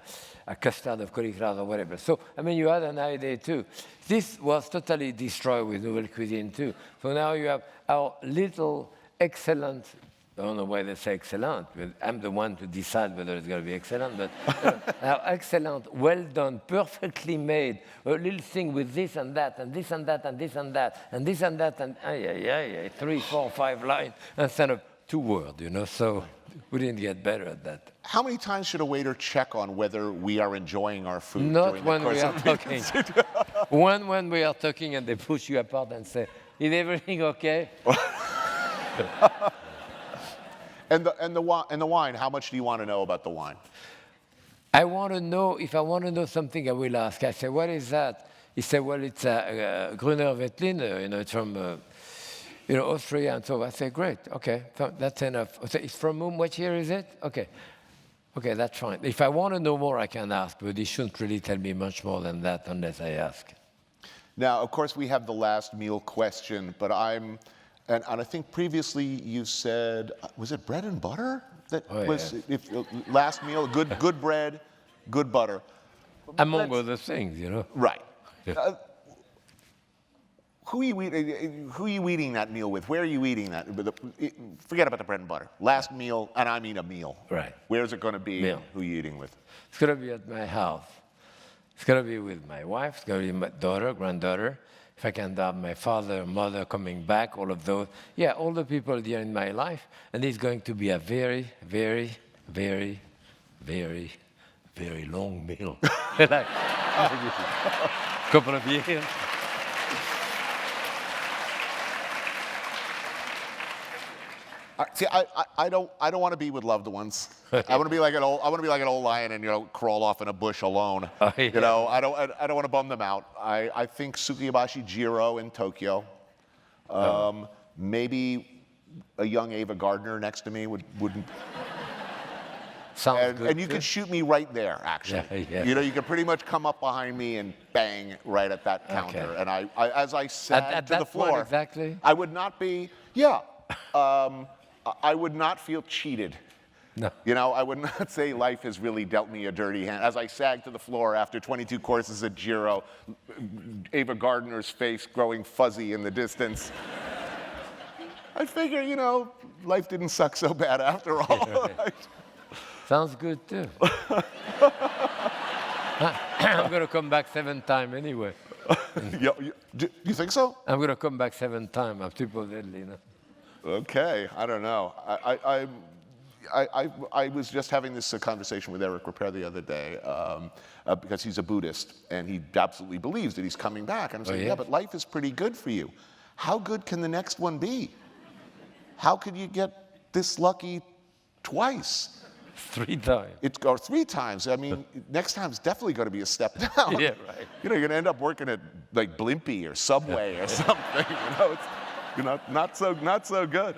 custard of cauliflower or whatever. So, I mean, you had an idea too. This was totally destroyed with Nouvelle Cuisine too. So now you have our little excellent, I don't know why they say excellent, but I'm the one to decide whether it's going to be excellent, but our excellent, well done, perfectly made, a little thing with this and that, and this and that, and this and that, and this and that, and 3, 4, 5 lines, instead of 2 words, so we didn't get better at that. How many times should a waiter check on whether we are enjoying our food? Not when we are talking. One when we are talking and they push you apart and say, is everything okay? And the wine, how much do you want to know about the wine? I want to know, if I want to know something, I will ask. I say, what is that? He said, well, it's a Grüner Veltliner, it's from Austria. And so I say, great, okay, that's enough. I say, it's from whom, what year is it? Okay, that's fine. If I want to know more, I can ask, but he shouldn't really tell me much more than that unless I ask. Now, of course, we have the last meal question, but and I think previously you said, was it bread and butter? That was last meal, good bread, good butter. Among other things, Right. Yeah. Who are you eating that meal with? Where are you eating that? Forget about the bread and butter. Last meal, and I mean a meal. Right. Where's it going to be? Meal. Who are you eating with? It's going to be at my house. It's going to be with my wife. It's going to be my daughter, granddaughter. If I can have my father, mother coming back, all of those. Yeah, all the people there in my life. And it's going to be a very, very, very, very, very long meal. Like, couple of years. See, I don't want to be with loved ones. I want to be like an old lion and crawl off in a bush alone. Oh, yeah. I don't want to bum them out. I think Tsukuyobashi Jiro in Tokyo. Maybe a young Ava Gardner next to me wouldn't. Sounds good. And you could shoot me right there, actually. Yeah. You could pretty much come up behind me and bang right at that counter. Okay. And as I sat to the floor, point exactly? I would not be. Yeah. I would not feel cheated. No. I would not say life has really dealt me a dirty hand. As I sagged to the floor after 22 courses at Jiro, Ava Gardner's face growing fuzzy in the distance, I figure, life didn't suck so bad after all. Sounds good, too. I'm going to come back 7 times anyway. Do you think so? I'm going to come back 7 times. I'm triple deadly, Okay, I don't know. I was just having this conversation with Eric Ripert the other day because he's a Buddhist and he absolutely believes that he's coming back. And I'm saying, yeah, but life is pretty good for you. How good can the next one be? How could you get this lucky twice? 3 times. Or 3 times. I mean, next time's definitely going to be a step down. Yeah, right. You're going to end up working at like Blimpie or Subway or something. It's not so good.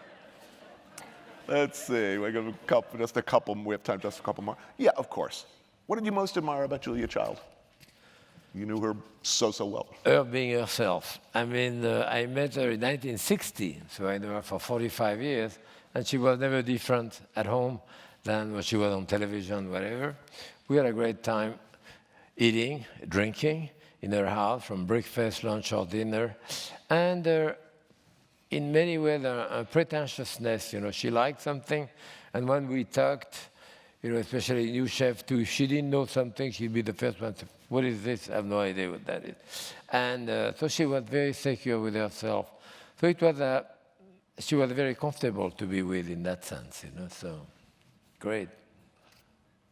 Let's see. We got just a couple. We have time just a couple more. Yeah, of course. What did you most admire about Julia Child? You knew her so well. Her being herself. I mean, I met her in 1960, so I know her for 45 years, and she was never different at home than what she was on television, whatever. We had a great time eating, drinking in her house, from breakfast, lunch, or dinner. And in many ways, a pretentiousness, she liked something. And when we talked, especially new chef too, if she didn't know something, she'd be the first one to, what is this? I have no idea what that is. And so she was very secure with herself. So it was she was very comfortable to be with in that sense, so great.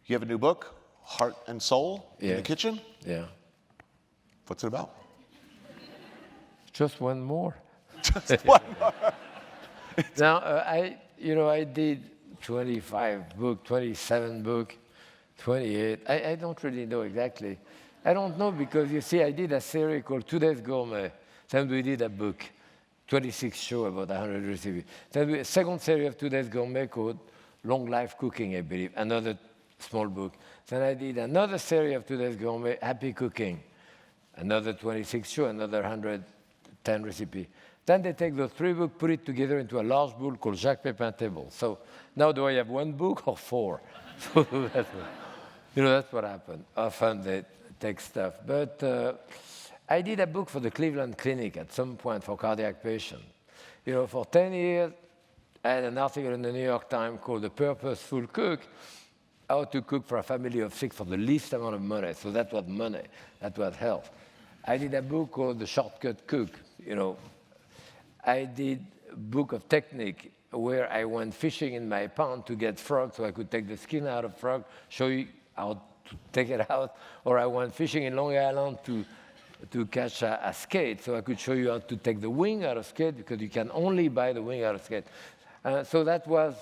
You have a new book, Heart and Soul, in the kitchen? Yeah. What's it about? Just one more. Just one more. Now, I did 25 books, 27 books, 28. I don't really know exactly. I don't know, because you see, I did a series called Today's Gourmet. Then we did a book, 26 shows about 100 recipes. Then we a second series of Today's Gourmet called Long Life Cooking, I believe, another small book. Then I did another series of Today's Gourmet, Happy Cooking, another 26 shows, another 110 recipes. Then they take those 3 books, put it together into a large book called Jacques Pépin Table. So now do I have 1 book or 4? So that's what happened. Often they take stuff. But I did a book for the Cleveland Clinic at some point for cardiac patients. For 10 years, I had an article in the New York Times called The Purposeful Cook, how to cook for a family of 6 for the least amount of money. So that was money, that was health. I did a book called The Shortcut Cook. I did a book of technique where I went fishing in my pond to get frog so I could take the skin out of frog, show you how to take it out. Or I went fishing in Long Island to catch a skate, so I could show you how to take the wing out of skate, because you can only buy the wing out of skate. So that was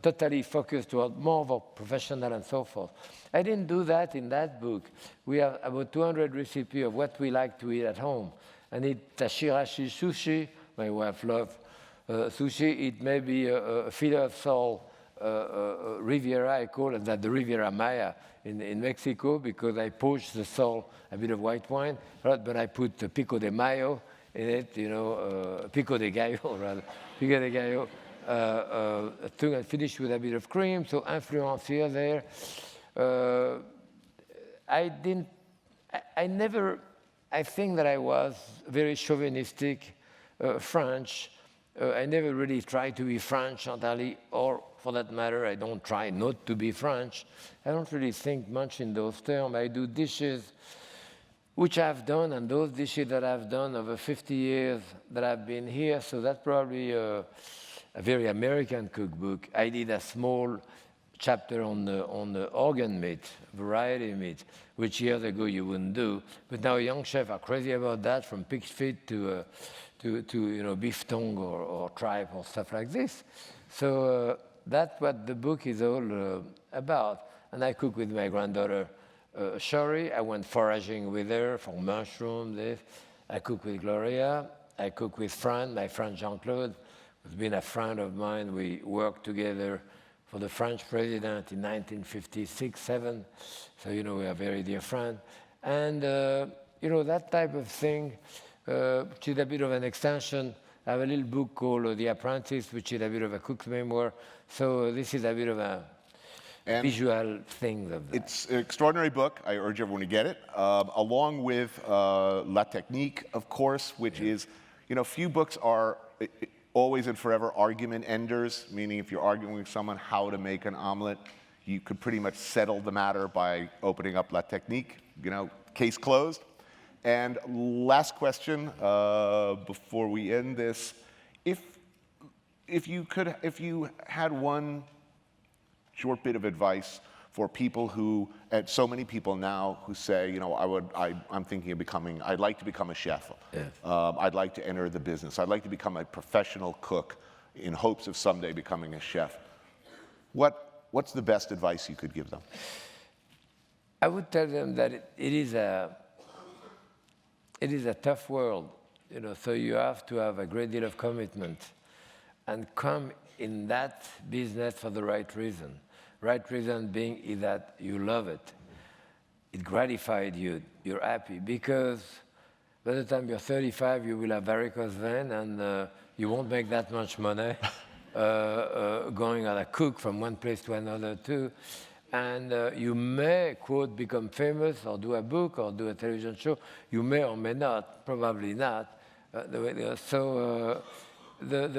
totally focused toward more of a professional and so forth. I didn't do that in that book. We have about 200 recipes of what we like to eat at home. And eat tashirashi sushi. My wife loves sushi. It may be a fillet of sole Riviera, I call it that, the Riviera Maya in Mexico, because I poach the sole, a bit of white wine, right? But I put the pico de mayo in it, pico de gallo, rather, pico de gallo, and finish with a bit of cream, so influence here, there. I think that I was very chauvinistic, French. I never really tried to be French entirely, or for that matter, I don't try not to be French. I don't really think much in those terms. I do dishes which I've done, and those dishes that I've done over 50 years that I've been here, so that's probably a very American cookbook. I did a small chapter on the organ meat, variety meat, which years ago you wouldn't do. But now young chefs are crazy about that, from pig's feet to beef tongue or tripe or stuff like this. So that's what the book is all about. And I cook with my granddaughter, Shari. I went foraging with her for mushrooms. I cook with Gloria. I cook with my friend Jean-Claude, who's been a friend of mine. We worked together for the French president in 1956-7. So, we are very dear friends. And, that type of thing, which is a bit of an extension. I have a little book called The Apprentice, which is a bit of a cook's memoir. So this is a bit of a visual thing of that. It's an extraordinary book. I urge everyone to get it, along with La Technique, of course, which is, few books are always and forever argument enders, meaning if you're arguing with someone how to make an omelet, you could pretty much settle the matter by opening up La Technique, case closed. And last question before we end this: if you had one short bit of advice for people who, and so many people now who say, I'm thinking of I'd like to become a chef. Yes. I'd like to enter the business. I'd like to become a professional cook in hopes of someday becoming a chef. What's the best advice you could give them? I would tell them that it is a tough world, so you have to have a great deal of commitment and come in that business for the right reason. Right reason being is that you love it. It gratified you. You're happy, because by the time you're 35, you will have varicose vein, and you won't make that much money going as a cook from one place to another too. And you may, quote, become famous or do a book or do a television show. You may or may not, probably not. The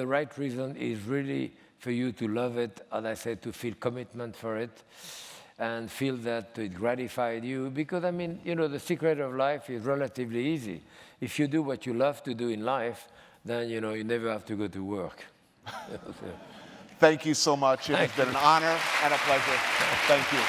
right reason is really for you to love it, as I said, to feel commitment for it and feel that it gratified you. Because, the secret of life is relatively easy. If you do what you love to do in life, then, you never have to go to work. Thank you so much. It's been an honor and a pleasure. Thank you.